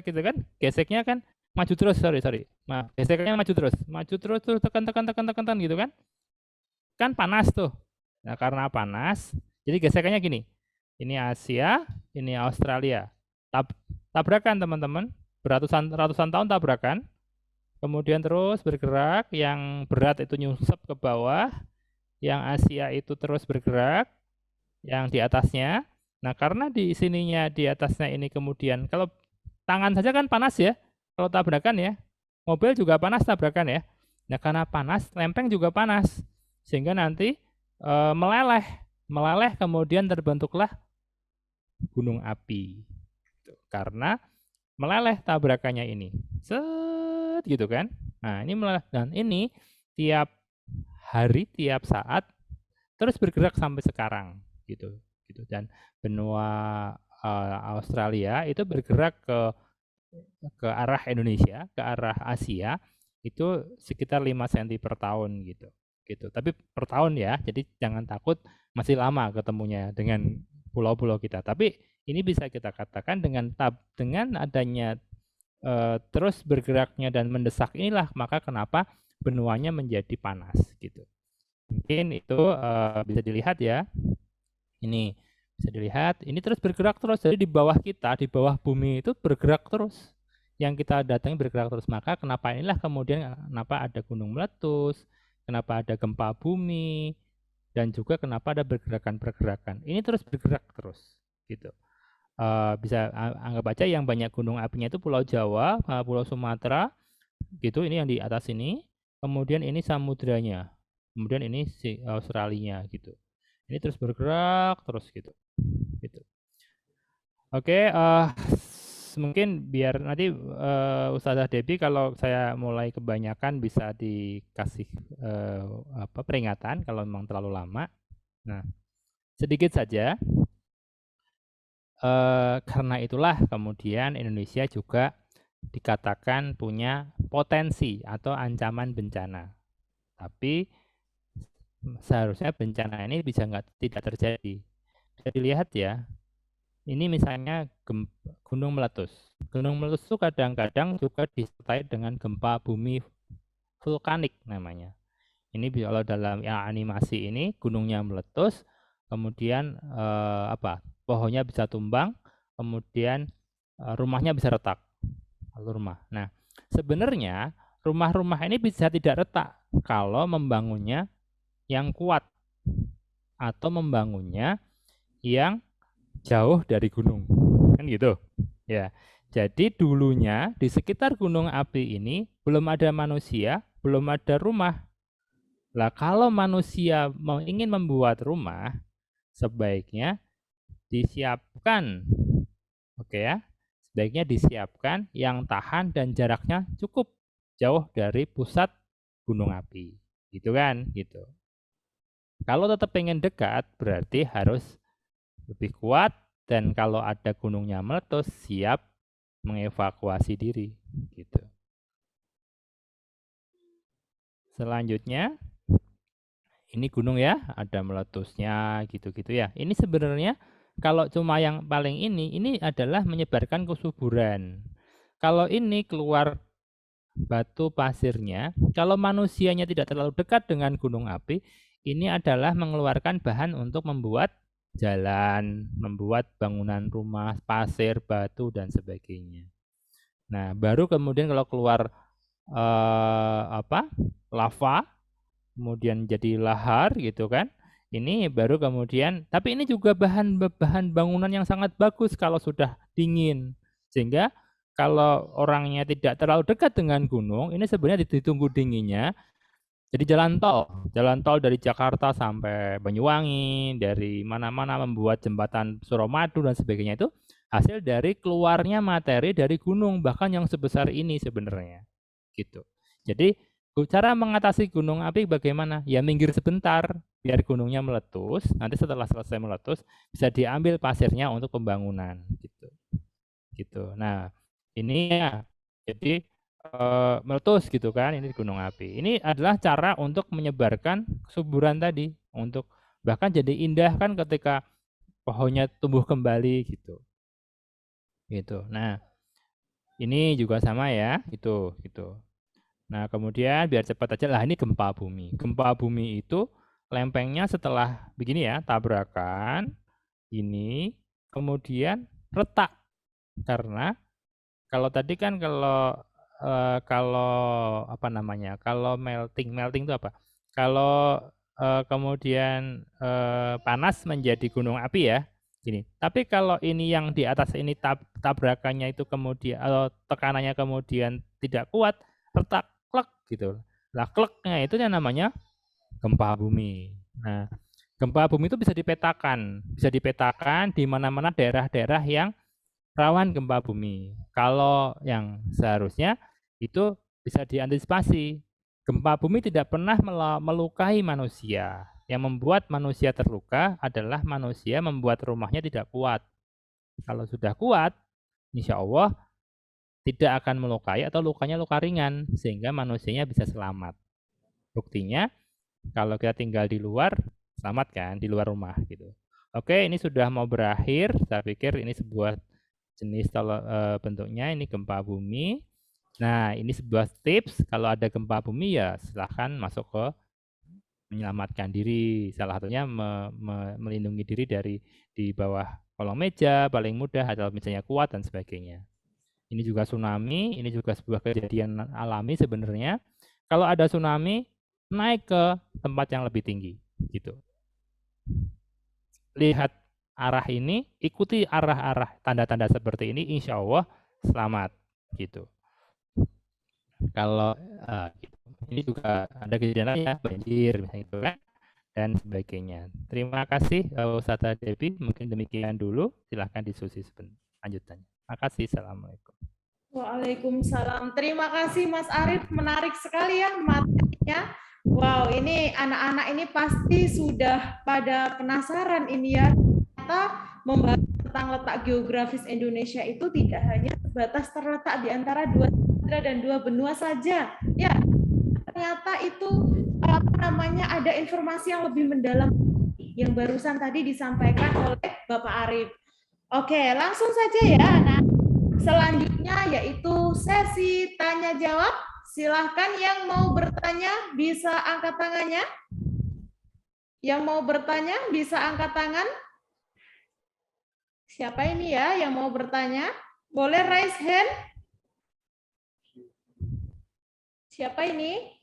Speaker 1: gitu kan, geseknya kan maju terus, gesekannya maju terus, tekan gitu kan panas tuh. Nah, karena panas, jadi gesekannya gini, ini Asia, ini Australia, tabrakan teman-teman, ratusan tahun tabrakan, kemudian terus bergerak, yang berat itu nyusup ke bawah, yang Asia itu terus bergerak, yang di atasnya. Nah, karena di sininya di atasnya ini kemudian, kalau tangan saja kan panas ya, kalau tabrakan ya, mobil juga panas tabrakan ya. Nah, karena panas, lempeng juga panas, sehingga nanti meleleh kemudian terbentuklah gunung api. Karena meleleh tabrakannya ini, set gitu kan. Nah, ini meleleh, dan ini tiap hari, tiap saat, terus bergerak sampai sekarang gitu. Dan benua Australia itu bergerak ke arah Indonesia, ke arah Asia itu sekitar 5 cm per tahun gitu. Tapi per tahun ya, jadi jangan takut masih lama ketemunya dengan pulau-pulau kita. Tapi ini bisa kita katakan dengan adanya terus bergeraknya dan mendesak inilah maka kenapa benuanya menjadi panas gitu. Mungkin itu bisa dilihat ya. Ini bisa dilihat, ini terus bergerak terus. Jadi di bawah kita, di bawah bumi itu bergerak terus. Yang kita datangi bergerak terus. Maka kenapa inilah kemudian kenapa ada gunung meletus, kenapa ada gempa bumi, dan juga kenapa ada pergerakan-pergerakan. Ini terus bergerak terus gitu. Bisa anggap aja yang banyak gunung apinya itu Pulau Jawa, Pulau Sumatera, gitu. Ini yang di atas ini. Kemudian ini samudranya. Kemudian ini Australia gitu. Ini terus bergerak terus gitu. Oke, mungkin biar nanti Ustazah Debbie kalau saya mulai kebanyakan bisa dikasih peringatan kalau memang terlalu lama. Nah, sedikit saja. Karena itulah kemudian Indonesia juga dikatakan punya potensi atau ancaman bencana. Tapi seharusnya bencana ini bisa tidak terjadi. Bisa dilihat ya, ini misalnya gunung meletus. Gunung meletus itu kadang-kadang juga disertai dengan gempa bumi vulkanik namanya. Ini kalau dalam animasi ini gunungnya meletus, kemudian pohonnya bisa tumbang, kemudian rumahnya bisa retak. Rumah. Nah, sebenarnya rumah-rumah ini bisa tidak retak kalau membangunnya yang kuat atau membangunnya yang jauh dari gunung, kan gitu ya. Jadi dulunya di sekitar gunung api ini belum ada manusia, belum ada rumah. Lah kalau manusia ingin membuat rumah, sebaiknya disiapkan, oke ya, sebaiknya disiapkan yang tahan dan jaraknya cukup jauh dari pusat gunung api, gitu kan, gitu. Kalau tetap pengen dekat, berarti harus lebih kuat, dan kalau ada gunungnya meletus, siap mengevakuasi diri, gitu. Selanjutnya, ini gunung ya, ada meletusnya, gitu-gitu ya. Ini sebenarnya kalau cuma yang paling ini adalah menyebarkan kesuburan. Kalau ini keluar batu pasirnya, kalau manusianya tidak terlalu dekat dengan gunung api, ini adalah mengeluarkan bahan untuk membuat jalan, membuat bangunan rumah, pasir, batu, dan sebagainya. Nah, baru kemudian kalau keluar lava, kemudian jadi lahar gitu kan, ini baru kemudian, tapi ini juga bahan bangunan yang sangat bagus kalau sudah dingin, sehingga kalau orangnya tidak terlalu dekat dengan gunung, ini sebenarnya ditunggu dinginnya. Jadi jalan tol dari Jakarta sampai Banyuwangi, dari mana-mana membuat jembatan Suramadu dan sebagainya itu hasil dari keluarnya materi dari gunung, bahkan yang sebesar ini sebenarnya. Gitu. Jadi cara mengatasi gunung api bagaimana? Ya minggir sebentar, biar gunungnya meletus. Nanti setelah selesai meletus bisa diambil pasirnya untuk pembangunan. Gitu. Nah, ini ya. Jadi meletus gitu kan, ini gunung api. Ini adalah cara untuk menyebarkan kesuburan tadi, untuk bahkan jadi indah kan ketika pohonnya tumbuh kembali gitu. Nah, ini juga sama ya, gitu. Nah, kemudian biar cepat aja lah, ini gempa bumi. Gempa bumi itu lempengnya setelah begini ya, tabrakan ini, kemudian retak. Karena kalau tadi kan kalau melting itu apa? Kalau kemudian panas menjadi gunung api ya, gini. Tapi kalau ini yang di atas ini tabrakannya itu kemudian atau tekanannya kemudian tidak kuat, retak, klek gitu. Lah kleknya itu yang namanya gempa bumi. Nah, gempa bumi itu bisa dipetakan di mana-mana daerah-daerah yang rawan gempa bumi. Kalau yang seharusnya itu bisa diantisipasi Gempa bumi tidak pernah melukai manusia. Yang membuat manusia terluka adalah manusia membuat rumahnya tidak kuat. Kalau sudah kuat, insya Allah tidak akan melukai atau lukanya luka ringan, sehingga manusianya bisa selamat. Buktinya, kalau kita tinggal di luar, selamat kan, di luar rumah gitu. Oke, ini sudah mau berakhir. Saya pikir ini sebuah jenis bentuknya, ini gempa bumi. Nah, ini sebuah tips, kalau ada gempa bumi ya silahkan masuk ke menyelamatkan diri. Salah satunya melindungi diri dari di bawah kolong meja, paling mudah, atau misalnya kuat dan sebagainya. Ini juga tsunami, ini juga sebuah kejadian alami sebenarnya. Kalau ada tsunami, naik ke tempat yang lebih tinggi, gitu. Lihat arah ini, ikuti arah-arah tanda-tanda seperti ini, insya Allah selamat, gitu. Kalau ini juga ada gejalanya banjir misalnya itu kan dan sebagainya. Terima kasih Ustazah Devi, mungkin demikian dulu. Silahkan diskusi lanjutannya. Terima kasih. Assalamualaikum.
Speaker 2: Waalaikumsalam. Terima kasih Mas Arif, menarik sekali ya materinya. Wow, ini anak-anak ini pasti sudah pada penasaran ini ya. Ternyata membahas tentang letak geografis Indonesia itu tidak hanya sebatas terletak di antara dua samudra dan dua benua saja. Ya, ternyata itu ada informasi yang lebih mendalam yang barusan tadi disampaikan oleh Bapak Arif. Oke, langsung saja ya anak. Selanjutnya yaitu sesi tanya jawab. Silahkan yang mau bertanya bisa angkat tangannya. Yang mau bertanya bisa angkat tangan. Siapa ini ya yang mau bertanya? Boleh raise hand. Siapa ini?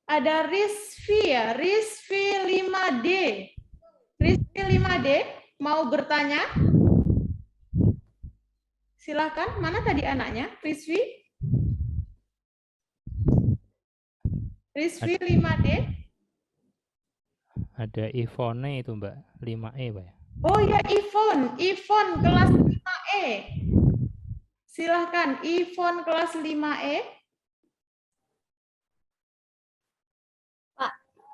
Speaker 2: Ada Rizvi ya, Rizvi 5D. Rizvi 5D mau bertanya? Silahkan, mana tadi anaknya? Rizvi? Rizvi 5D?
Speaker 1: Ada Ivone itu Mbak, 5E Mbak.
Speaker 2: Oh ya, Ivon kelas 5E. Silahkan, Ivon kelas 5E.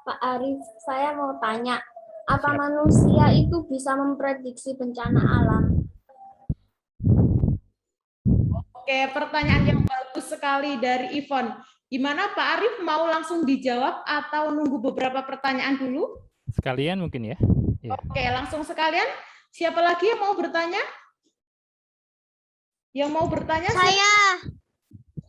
Speaker 4: Pak Arif, saya mau tanya, apa manusia itu bisa memprediksi bencana alam?
Speaker 2: Oke, pertanyaan yang bagus sekali dari Ivon. Gimana Pak Arif, mau langsung dijawab atau nunggu beberapa pertanyaan dulu?
Speaker 1: Sekalian mungkin ya. Ya.
Speaker 2: Oke, langsung sekalian. Siapa lagi yang mau bertanya? Yang mau bertanya?
Speaker 4: Saya.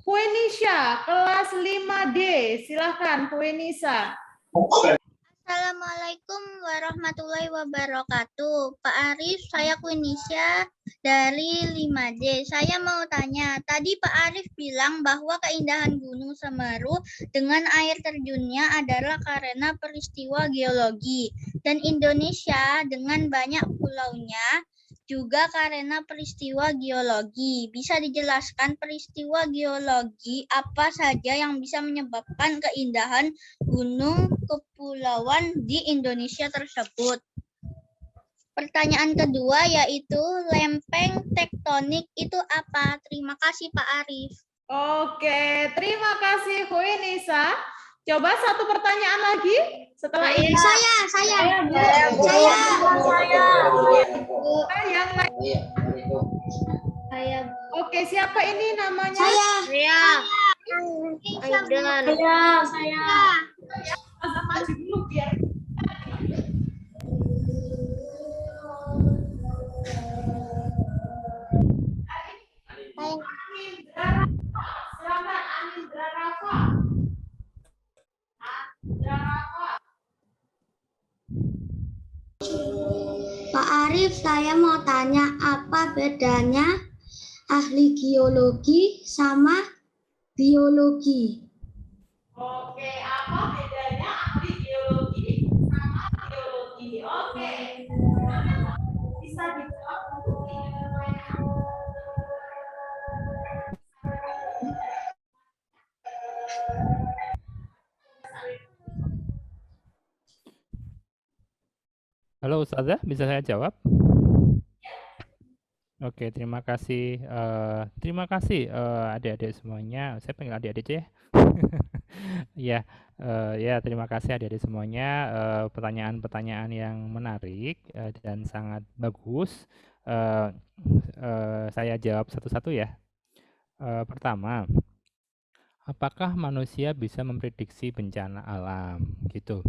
Speaker 2: Puenisha, kelas 5D. Silahkan, Puenisha.
Speaker 4: Assalamualaikum warahmatullahi wabarakatuh. Pak Arif, saya Puenisha dari 5D. Saya mau tanya, tadi Pak Arif bilang bahwa keindahan Gunung Semeru dengan air terjunnya adalah karena peristiwa geologi. Dan Indonesia dengan banyak pulaunya juga karena peristiwa geologi. Bisa dijelaskan peristiwa geologi apa saja yang bisa menyebabkan keindahan gunung kepulauan di Indonesia tersebut? Pertanyaan kedua yaitu lempeng tektonik itu apa? Terima kasih Pak Arif.
Speaker 2: Oke, terima kasih Huenisa. Coba satu pertanyaan lagi setelah ini.
Speaker 4: Saya.
Speaker 2: Yang lain.
Speaker 4: Saya.
Speaker 2: Oke, siapa ini namanya?
Speaker 4: Saya.
Speaker 2: Maju dulu biar. Silakan Anindra Rafa.
Speaker 4: Pak Arif, saya mau tanya apa bedanya ahli geologi sama biologi?
Speaker 2: Oke, apa bedanya ahli geologi sama biologi? Oke. Bisa dijawab untuk
Speaker 1: Halo Ustazah, bisa saya jawab? Oke, terima kasih. Terima kasih adik-adik semuanya. Saya panggil adik-adik aja ya. Ya, ya terima kasih adik-adik semuanya. Pertanyaan-pertanyaan yang menarik dan sangat bagus. Eh, saya jawab satu-satu ya. Pertama, apakah manusia bisa memprediksi bencana alam? Gitu.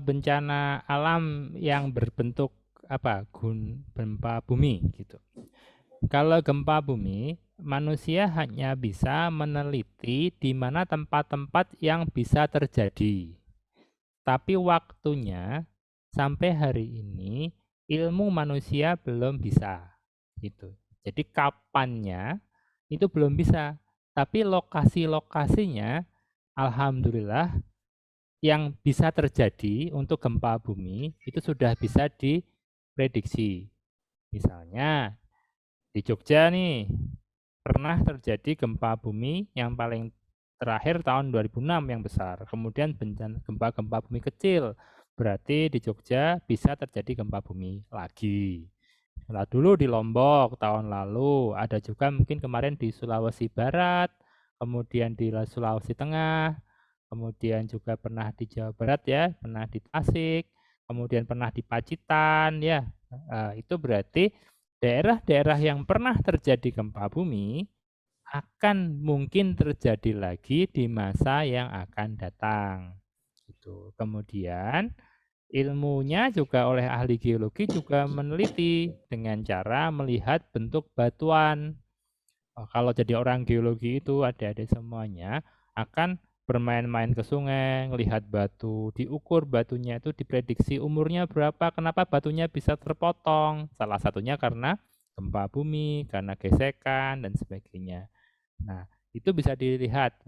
Speaker 1: Bencana alam yang berbentuk apa? Gempa bumi gitu. Kalau gempa bumi, manusia hanya bisa meneliti di mana tempat-tempat yang bisa terjadi. Tapi waktunya sampai hari ini ilmu manusia belum bisa. Gitu. Jadi kapannya itu belum bisa. Tapi lokasi-lokasinya alhamdulillah yang bisa terjadi untuk gempa bumi itu sudah bisa diprediksi. Misalnya di Jogja nih, pernah terjadi gempa bumi yang paling terakhir tahun 2006 yang besar. Kemudian gempa-gempa bumi kecil. Berarti di Jogja bisa terjadi gempa bumi lagi. Nah, dulu di Lombok tahun lalu, ada juga mungkin kemarin di Sulawesi Barat, kemudian di Sulawesi Tengah, kemudian juga pernah di Jawa Barat ya, pernah di Tasik, kemudian pernah di Pacitan ya. Itu berarti daerah-daerah yang pernah terjadi gempa bumi akan mungkin terjadi lagi di masa yang akan datang. Gitu. Kemudian ilmunya juga oleh ahli geologi juga meneliti dengan cara melihat bentuk batuan. Kalau jadi orang geologi itu adik-adik semuanya akan bermain-main ke sungai, melihat batu, diukur batunya itu diprediksi umurnya berapa, kenapa batunya bisa terpotong. Salah satunya karena gempa bumi, karena gesekan dan sebagainya. Nah, itu bisa dilihat,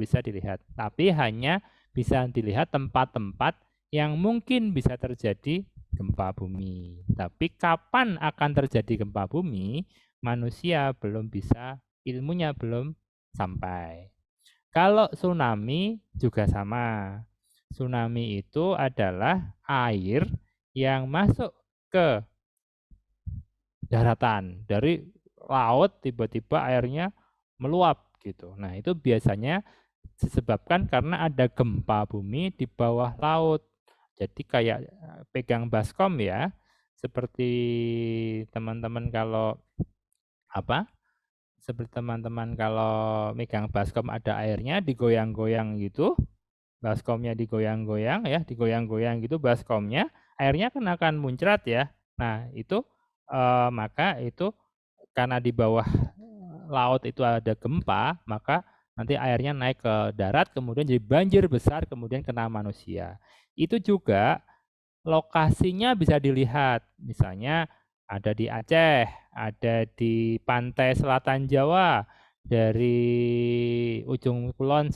Speaker 1: tapi hanya bisa dilihat tempat-tempat yang mungkin bisa terjadi gempa bumi. Tapi kapan akan terjadi gempa bumi, manusia belum bisa, ilmunya belum sampai. Kalau tsunami juga sama. Tsunami itu adalah air yang masuk ke daratan. Dari laut tiba-tiba airnya meluap gitu. Nah, itu biasanya disebabkan karena ada gempa bumi di bawah laut. Jadi kayak pegang baskom ya, seperti teman-teman kalau apa? Seperti teman-teman kalau megang baskom ada airnya digoyang-goyang gitu, baskomnya digoyang-goyang ya, digoyang-goyang gitu baskomnya, airnya kan akan muncrat ya. Nah, itu maka itu karena di bawah laut itu ada gempa, maka nanti airnya naik ke darat, kemudian jadi banjir besar, kemudian kena manusia. Itu juga lokasinya bisa dilihat, misalnya ada di Aceh, ada di pantai selatan Jawa, dari ujung kulon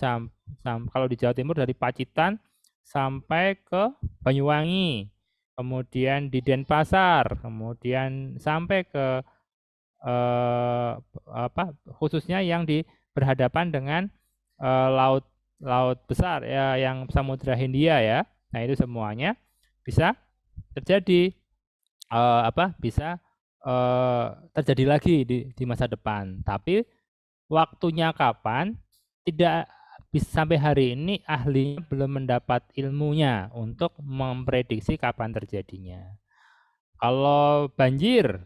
Speaker 1: kalau di Jawa Timur dari Pacitan sampai ke Banyuwangi, kemudian di Denpasar, kemudian sampai ke khususnya yang berhadapan dengan laut besar ya, yang Samudra Hindia ya. Nah, itu semuanya bisa terjadi bisa terjadi lagi di masa depan. Tapi waktunya kapan tidak bisa, sampai hari ini ahlinya belum mendapat ilmunya untuk memprediksi kapan terjadinya. Kalau banjir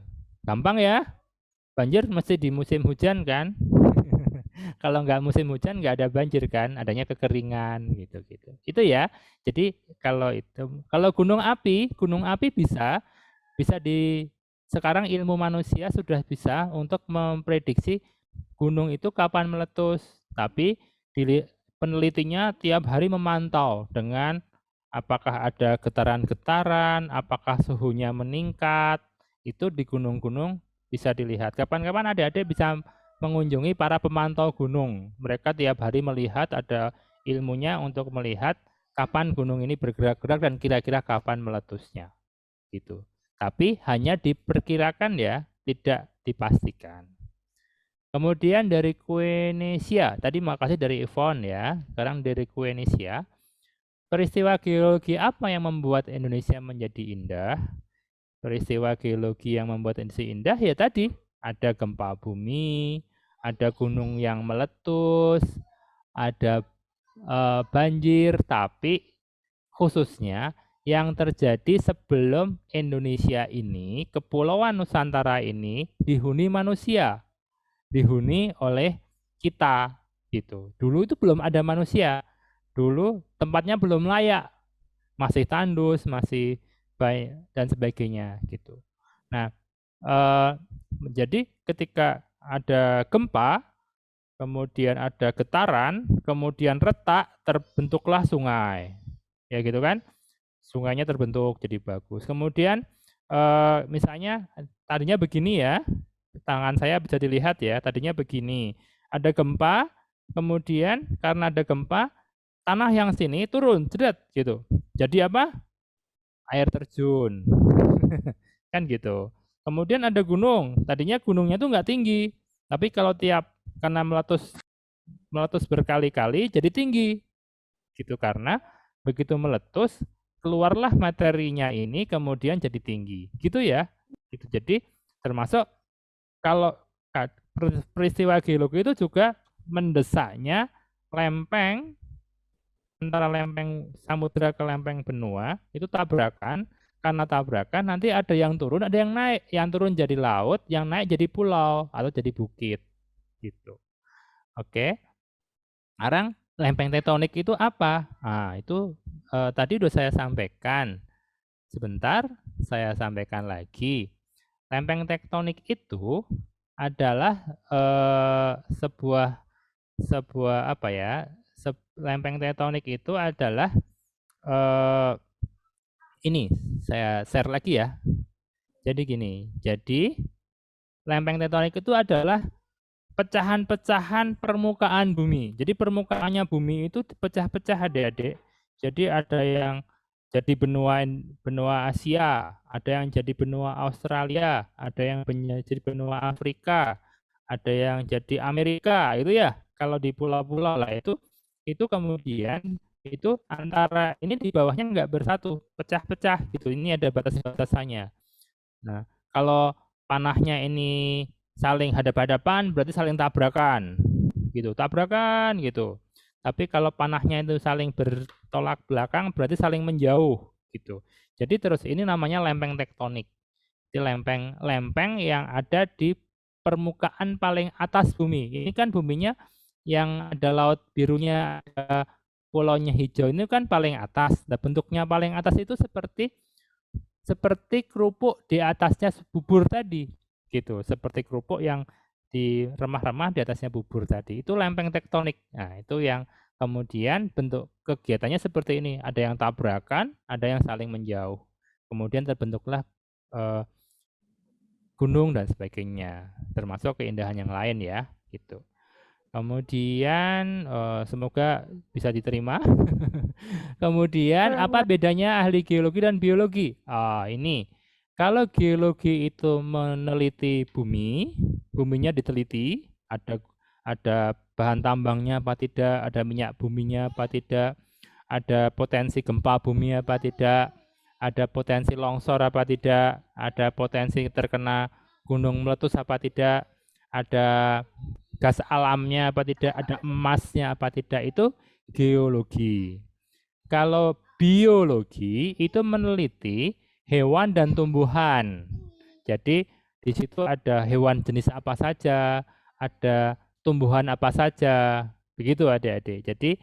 Speaker 1: gampang ya. Banjir mesti di musim hujan kan. Kalau nggak musim hujan nggak ada banjir kan, adanya kekeringan gitu. Itu ya. Jadi kalau gunung api bisa sekarang ilmu manusia sudah bisa untuk memprediksi gunung itu kapan meletus. Tapi penelitinya tiap hari memantau dengan apakah ada getaran-getaran, apakah suhunya meningkat. Itu di gunung-gunung bisa dilihat. Kapan-kapan adik-adik bisa mengunjungi para pemantau gunung. Mereka tiap hari melihat, ada ilmunya untuk melihat kapan gunung ini bergerak-gerak dan kira-kira kapan meletusnya. Gitu. Tapi hanya diperkirakan ya, tidak dipastikan. Kemudian dari Kuenesia, tadi makasih dari Yvonne ya. Sekarang dari Kuenesia. Peristiwa geologi apa yang membuat Indonesia menjadi indah? Peristiwa geologi yang membuat Indonesia indah ya tadi ada gempa bumi, ada gunung yang meletus, ada banjir, tapi khususnya yang terjadi sebelum Indonesia ini, Kepulauan Nusantara ini dihuni manusia, dihuni oleh kita gitu. Dulu itu belum ada manusia, dulu tempatnya belum layak, masih tandus, masih baik dan sebagainya gitu. Nah, jadi ketika ada gempa, kemudian ada getaran, kemudian retak, terbentuklah sungai, ya gitu kan? Sungainya terbentuk jadi bagus. Kemudian misalnya tadinya begini ya, tangan saya bisa dilihat ya, tadinya begini, ada gempa, kemudian karena ada gempa, tanah yang sini turun, jedet gitu. Jadi apa? Air terjun, kan gitu. Kemudian ada gunung, tadinya gunungnya tuh nggak tinggi, tapi kalau karena meletus berkali-kali jadi tinggi, gitu. Karena begitu meletus keluarlah materinya ini kemudian jadi tinggi, gitu ya. Gitu. Jadi termasuk kalau peristiwa geologi itu juga mendesaknya lempeng antara lempeng samudra ke lempeng benua itu tabrakan. Karena tabrakan nanti ada yang turun, ada yang naik. Yang turun jadi laut, yang naik jadi pulau atau jadi bukit. Gitu. Oke. Sekarang lempeng tektonik itu apa? Nah, itu tadi udah saya sampaikan. Sebentar, saya sampaikan lagi. Lempeng tektonik itu adalah sebuah apa ya? Lempeng tektonik itu adalah ini saya share lagi ya. Jadi gini, jadi lempeng tektonik itu adalah pecahan-pecahan permukaan bumi. Jadi permukaannya bumi itu pecah-pecah adik-adik. Jadi ada yang jadi benua Asia, ada yang jadi benua Australia, ada yang jadi benua Afrika, ada yang jadi Amerika, itu ya. Kalau di pulau-pulau lah itu kemudian itu antara ini di bawahnya nggak bersatu, pecah-pecah gitu. Ini ada batas-batasannya. Nah, kalau panahnya ini saling hadap-hadapan berarti saling tabrakan gitu, tabrakan gitu. Tapi kalau panahnya itu saling bertolak belakang berarti saling menjauh gitu. Jadi terus ini namanya lempeng tektonik. Itu lempeng yang ada di permukaan paling atas bumi. Ini kan buminya yang ada laut birunya, ada pulaunya hijau, ini kan paling atas. Nah, bentuknya paling atas itu seperti kerupuk di atasnya bubur tadi gitu, seperti kerupuk yang di remah-remah di atasnya bubur tadi, itu lempeng tektonik. Nah, itu yang kemudian bentuk kegiatannya seperti ini, ada yang tabrakan, ada yang saling menjauh, kemudian terbentuklah gunung dan sebagainya, termasuk keindahan yang lain ya gitu. Kemudian semoga bisa diterima. Kemudian apa bedanya ahli geologi dan biologi? Ini kalau geologi itu meneliti buminya diteliti, ada bahan tambangnya apa tidak, ada minyak buminya apa tidak, ada potensi gempa bumi apa tidak, ada potensi longsor apa tidak, ada potensi terkena gunung meletus apa tidak, ada gas alamnya apa tidak, ada emasnya apa tidak, itu geologi. Kalau biologi itu meneliti hewan dan tumbuhan. Jadi di situ ada hewan jenis apa saja, ada tumbuhan apa saja, begitu adik-adik. Jadi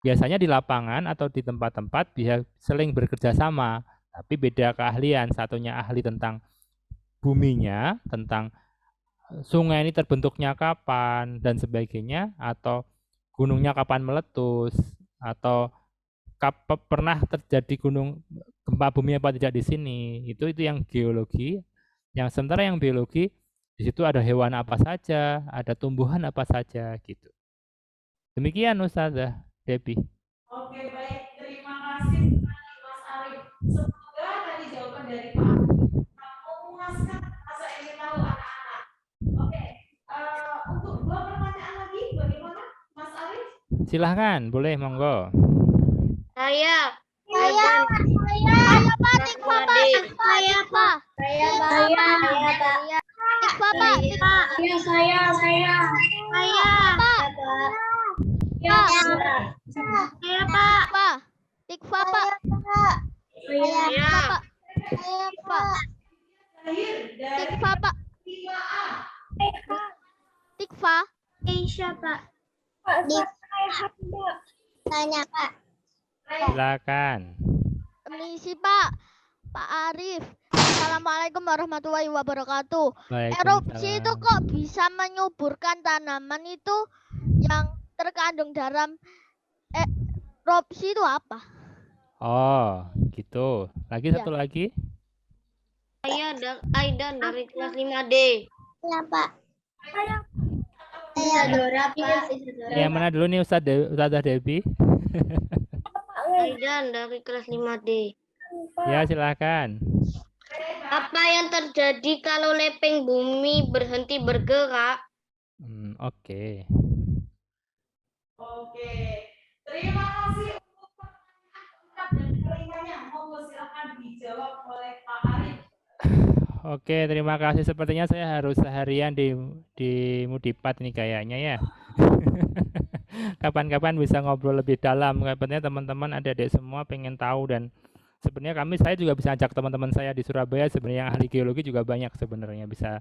Speaker 1: biasanya di lapangan atau di tempat-tempat bisa saling bekerja sama, tapi beda keahlian. Satunya ahli tentang buminya, tentang sungai ini terbentuknya kapan dan sebagainya, atau gunungnya kapan meletus, atau pernah terjadi gempa bumi apa tidak di sini. Itu yang geologi. Yang sementara yang biologi di situ ada hewan apa saja, ada tumbuhan apa saja gitu. Demikian Ustazah Debbie.
Speaker 2: Oke, baik. Terima kasih Mas Arif. Semoga tadi jawaban dari Pak Arif memuaskan rasa ingin tahu anak-anak. Oke, untuk 2 pertanyaan lagi, bagaimana Mas Arif?
Speaker 1: Silahkan, boleh, monggo.
Speaker 4: Saya Pak. Saya Pak. Pak. Tikfa Pak. Saya Pak. Saya Pak. Tikfa Pak. Tikfa. Aisyah Pak. Tanya Pak.
Speaker 1: Silakan.
Speaker 4: Permisi Pak. Pak Arif. Assalamualaikum warahmatullahi wabarakatuh. Erupsi itu
Speaker 1: Waalaikumsalam.
Speaker 4: kok bisa menyuburkan tanaman itu yang terkandung dalam erupsi itu apa?
Speaker 1: Oh, gitu. Lagi
Speaker 4: Ya.
Speaker 1: satu lagi.
Speaker 5: Saya Aidan dari kelas 5D.
Speaker 4: Ya Pak. Saya Dora Pak.
Speaker 1: Yang mana dulu nih Ustazah Debbie?
Speaker 5: Aidan dari kelas 5D.
Speaker 1: Ya, silakan.
Speaker 5: Apa yang terjadi kalau lepeng bumi berhenti bergerak?
Speaker 1: Oke.
Speaker 2: Oke. Terima kasih untuk pertanyaan dan kelimanya. Monggo silakan dijawab oleh Pak Arif.
Speaker 1: Oke, terima kasih. Sepertinya saya harus seharian di Mudipat ini kayaknya ya. Kapan-kapan bisa ngobrol lebih dalam. Katanya teman-teman adik-adik semua pengen tahu, dan sebenarnya saya juga bisa ajak teman-teman saya di Surabaya sebenarnya yang ahli geologi juga banyak sebenarnya bisa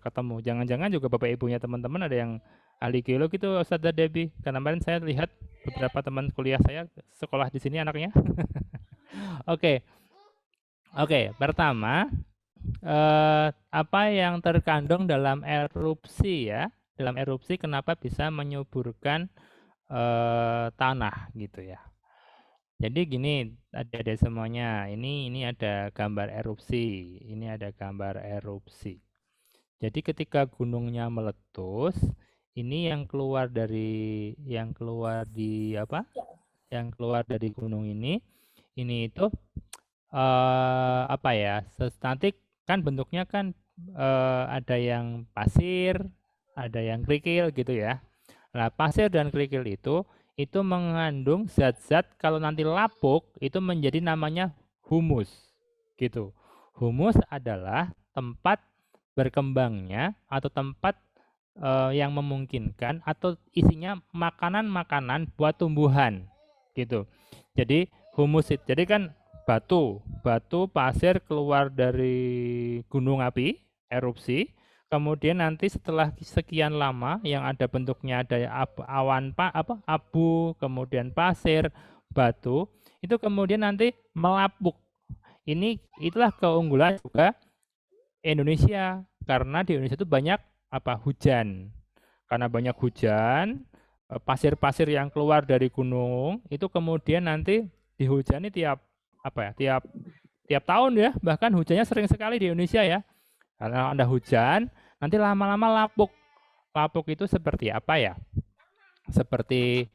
Speaker 1: ketemu. Jangan-jangan juga bapak ibunya teman-teman ada yang ahli geologi itu Ustazah Debbie. Karena kemarin saya lihat beberapa teman kuliah saya sekolah di sini anaknya. Oke. Pertama, apa yang terkandung dalam erupsi ya? Dalam erupsi kenapa bisa menyuburkan tanah gitu ya? Jadi gini, adik-adik semuanya, ini ada gambar erupsi. Ini ada gambar erupsi. Jadi ketika gunungnya meletus, ini yang keluar dari gunung ini itu apa ya? Nanti kan bentuknya kan ada yang pasir, ada yang kerikil gitu ya. Nah, pasir dan kerikil itu mengandung zat-zat kalau nanti lapuk itu menjadi namanya humus gitu. Humus adalah tempat berkembangnya atau tempat yang memungkinkan atau isinya makanan-makanan buat tumbuhan gitu. Jadi humus itu jadi kan batu pasir keluar dari gunung api erupsi. Kemudian nanti setelah sekian lama yang ada bentuknya ada abu, kemudian pasir, batu, itu kemudian nanti melapuk. Itulah keunggulan juga Indonesia karena di Indonesia itu banyak hujan. Karena banyak hujan, pasir-pasir yang keluar dari gunung itu kemudian nanti dihujani tiap tahun ya, bahkan hujannya sering sekali di Indonesia ya. Karena ada hujan, nanti lama-lama lapuk. Lapuk itu seperti apa ya? Seperti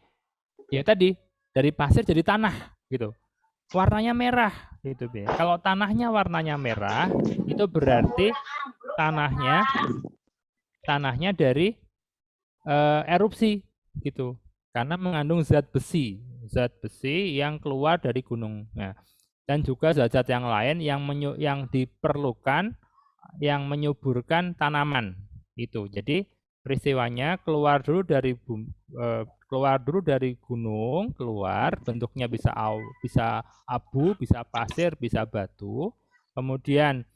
Speaker 1: ya tadi, dari pasir jadi tanah gitu. Warnanya merah gitu. Kalau tanahnya warnanya merah, itu berarti tanahnya dari erupsi gitu. Karena mengandung zat besi yang keluar dari gunung. Nah, dan juga zat-zat yang lain yang diperlukan yang menyuburkan tanaman itu. Jadi peristiwanya keluar dulu dari gunung, bentuknya bisa abu, bisa pasir, bisa batu. Kemudian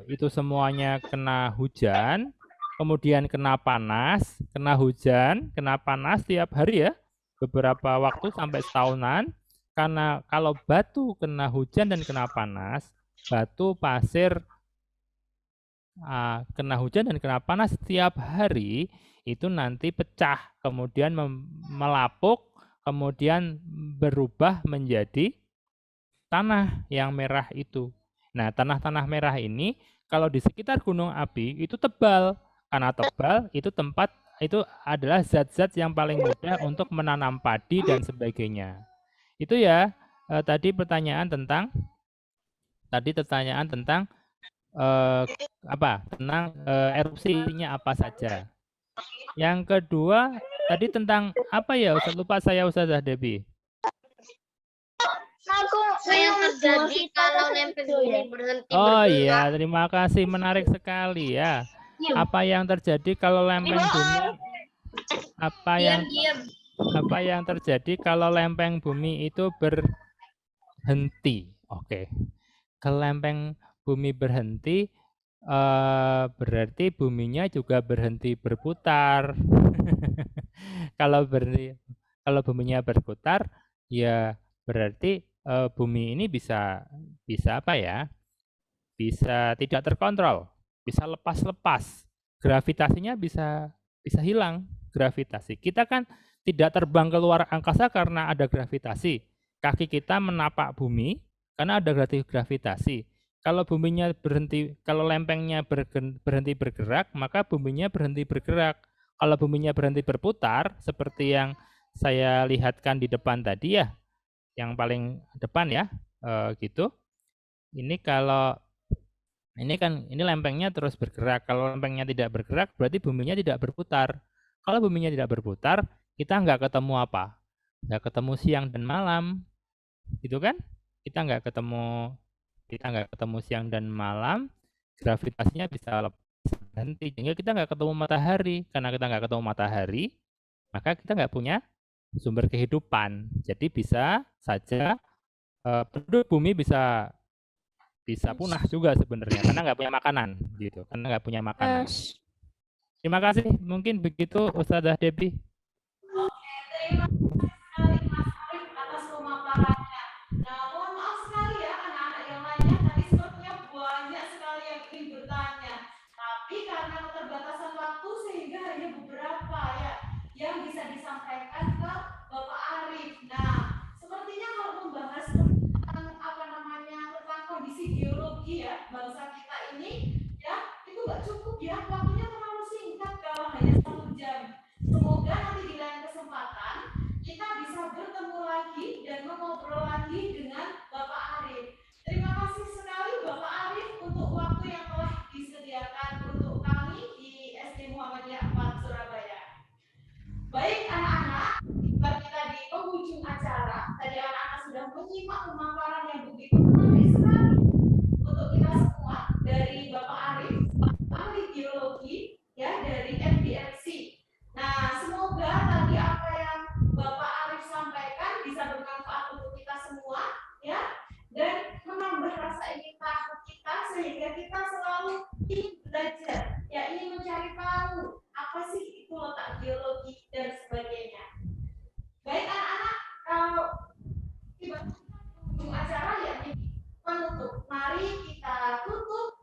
Speaker 1: itu semuanya kena hujan, kemudian kena panas, kena hujan, kena panas tiap hari ya, beberapa waktu sampai setahunan. Karena kalau batu kena hujan dan kena panas, batu, pasir kena hujan dan kena panas setiap hari itu nanti pecah, kemudian melapuk, kemudian berubah menjadi tanah yang merah itu. Nah, tanah-tanah merah ini kalau di sekitar gunung api itu tebal. Karena tebal itu adalah zat-zat yang paling mudah untuk menanam padi dan sebagainya. Itu ya tadi pertanyaan tentang tentang erupsinya apa saja. Yang kedua tadi tentang apa ya? Lupa saya Ustazah Debbie.
Speaker 5: Apa yang terjadi kalau lepeng bumi berhenti bergerak?
Speaker 1: Oh iya, terima kasih, menarik sekali ya. Apa yang terjadi kalau lepeng bumi Apa yang terjadi kalau lempeng bumi itu berhenti? Oke. Kalau lempeng bumi berhenti, berarti buminya juga berhenti berputar. Kalau buminya berputar, ya berarti bumi ini bisa apa ya? Bisa tidak terkontrol, bisa lepas-lepas. Gravitasinya bisa hilang, gravitasi. Kita kan tidak terbang keluar angkasa karena ada gravitasi. Kaki kita menapak bumi karena ada gravitasi. Kalau buminya berhenti, kalau lempengnya berhenti bergerak, maka buminya berhenti bergerak. Kalau buminya berhenti berputar, seperti yang saya lihatkan di depan tadi ya, yang paling depan ya, gitu. Ini kalau ini lempengnya terus bergerak. Kalau lempengnya tidak bergerak, berarti buminya tidak berputar. Kalau buminya tidak berputar, kita nggak ketemu apa? Nggak ketemu siang dan malam, gitu kan? Kita nggak ketemu siang dan malam. Gravitasinya bisa berhenti, sehingga kita nggak ketemu matahari. Karena kita nggak ketemu matahari, maka kita nggak punya sumber kehidupan. Jadi bisa saja penduduk bumi bisa punah juga sebenarnya karena nggak punya makanan gitu, karena nggak punya makanan. Terima kasih, mungkin begitu Ustazah Debbie.
Speaker 2: Oke, terima kasih sekali Mas Arif atas pemaparannya. Nah, mohon maaf sekali ya anak-anak yang lainnya, tadi sepertinya banyak sekali yang ingin bertanya, tapi karena keterbatasan waktu sehingga hanya beberapa ya yang bisa disampaikan ke Bapak Arif. Nah, sepertinya kalau membahas tentang tentang kondisi geologi ya bangsa kita ini ya, itu nggak cukup ya, waktunya terlalu singkat kalau hanya 1 jam. Semoga nanti di lain kesempatan kita bisa bertemu lagi dan mengobrol lagi dengan Bapak Arif. Terima kasih sekali Bapak Arif untuk waktu yang telah disediakan untuk kami di SD Muhammadiyah 4 Surabaya. Baik anak-anak, kita di penghujung acara. Tadi anak-anak sudah menyimak pemaparan yang begitu menarik sekali untuk kita semua dari Bapak Arif, ahli geologi ya dari MDLC. Nah, semoga tadi apa yang Bapak Arif sampaikan bisa bermanfaat untuk kita semua ya, dan menambah rasa ingin tahu kita sehingga kita selalu ingin belajar, ya ingin mencari tahu apa sih itu letak geologi dan sebagainya. Baik anak-anak, kalau tiba ujung acara ya penutup, mari kita tutup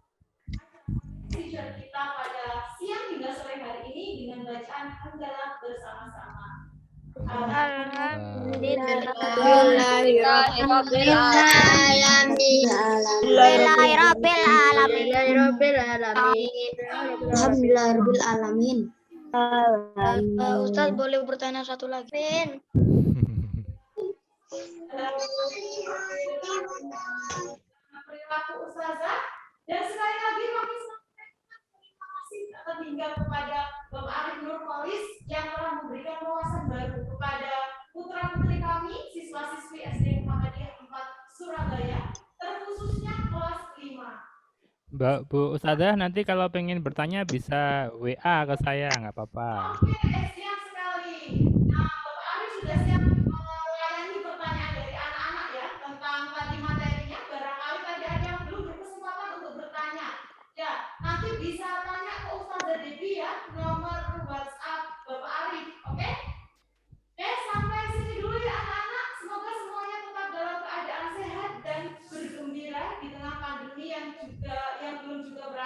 Speaker 2: acara kita pada siang hingga sore hari ini dengan bacaan hamdalah bersama-sama.
Speaker 6: Alhamdulillahirabbil
Speaker 5: Ustaz boleh bertanya satu lagi?
Speaker 2: Perilaku Ustazah, dan sekali lagi kami terima kasih terhingga kepada Bapak Arif Nurholis yang telah memberikan wawasan baru kepada putra-putri kami, siswa-siswi SD Muhammadiyah 4 Surabaya, terkhususnya kelas 5.
Speaker 1: Mbak Bu Ustazah, nanti kalau pengen bertanya bisa WA ke saya, nggak apa-apa.
Speaker 2: Oke, siap sekali. Nah, Bapak Arif sudah siap melayani pertanyaan dari anak-anak ya tentang tadi materinya. Barangkali tadi ada yang belum berkesempatan untuk bertanya. Ya, nanti bisa tanya ke Ustazah Debbie ya, nomor WhatsApp Bapak Arif. Oke? Oke, sampai sini dulu ya anak-anak. Semoga semuanya tetap dalam keadaan sehat dan bergembira di tengah pandemi yang belum juga berakhir.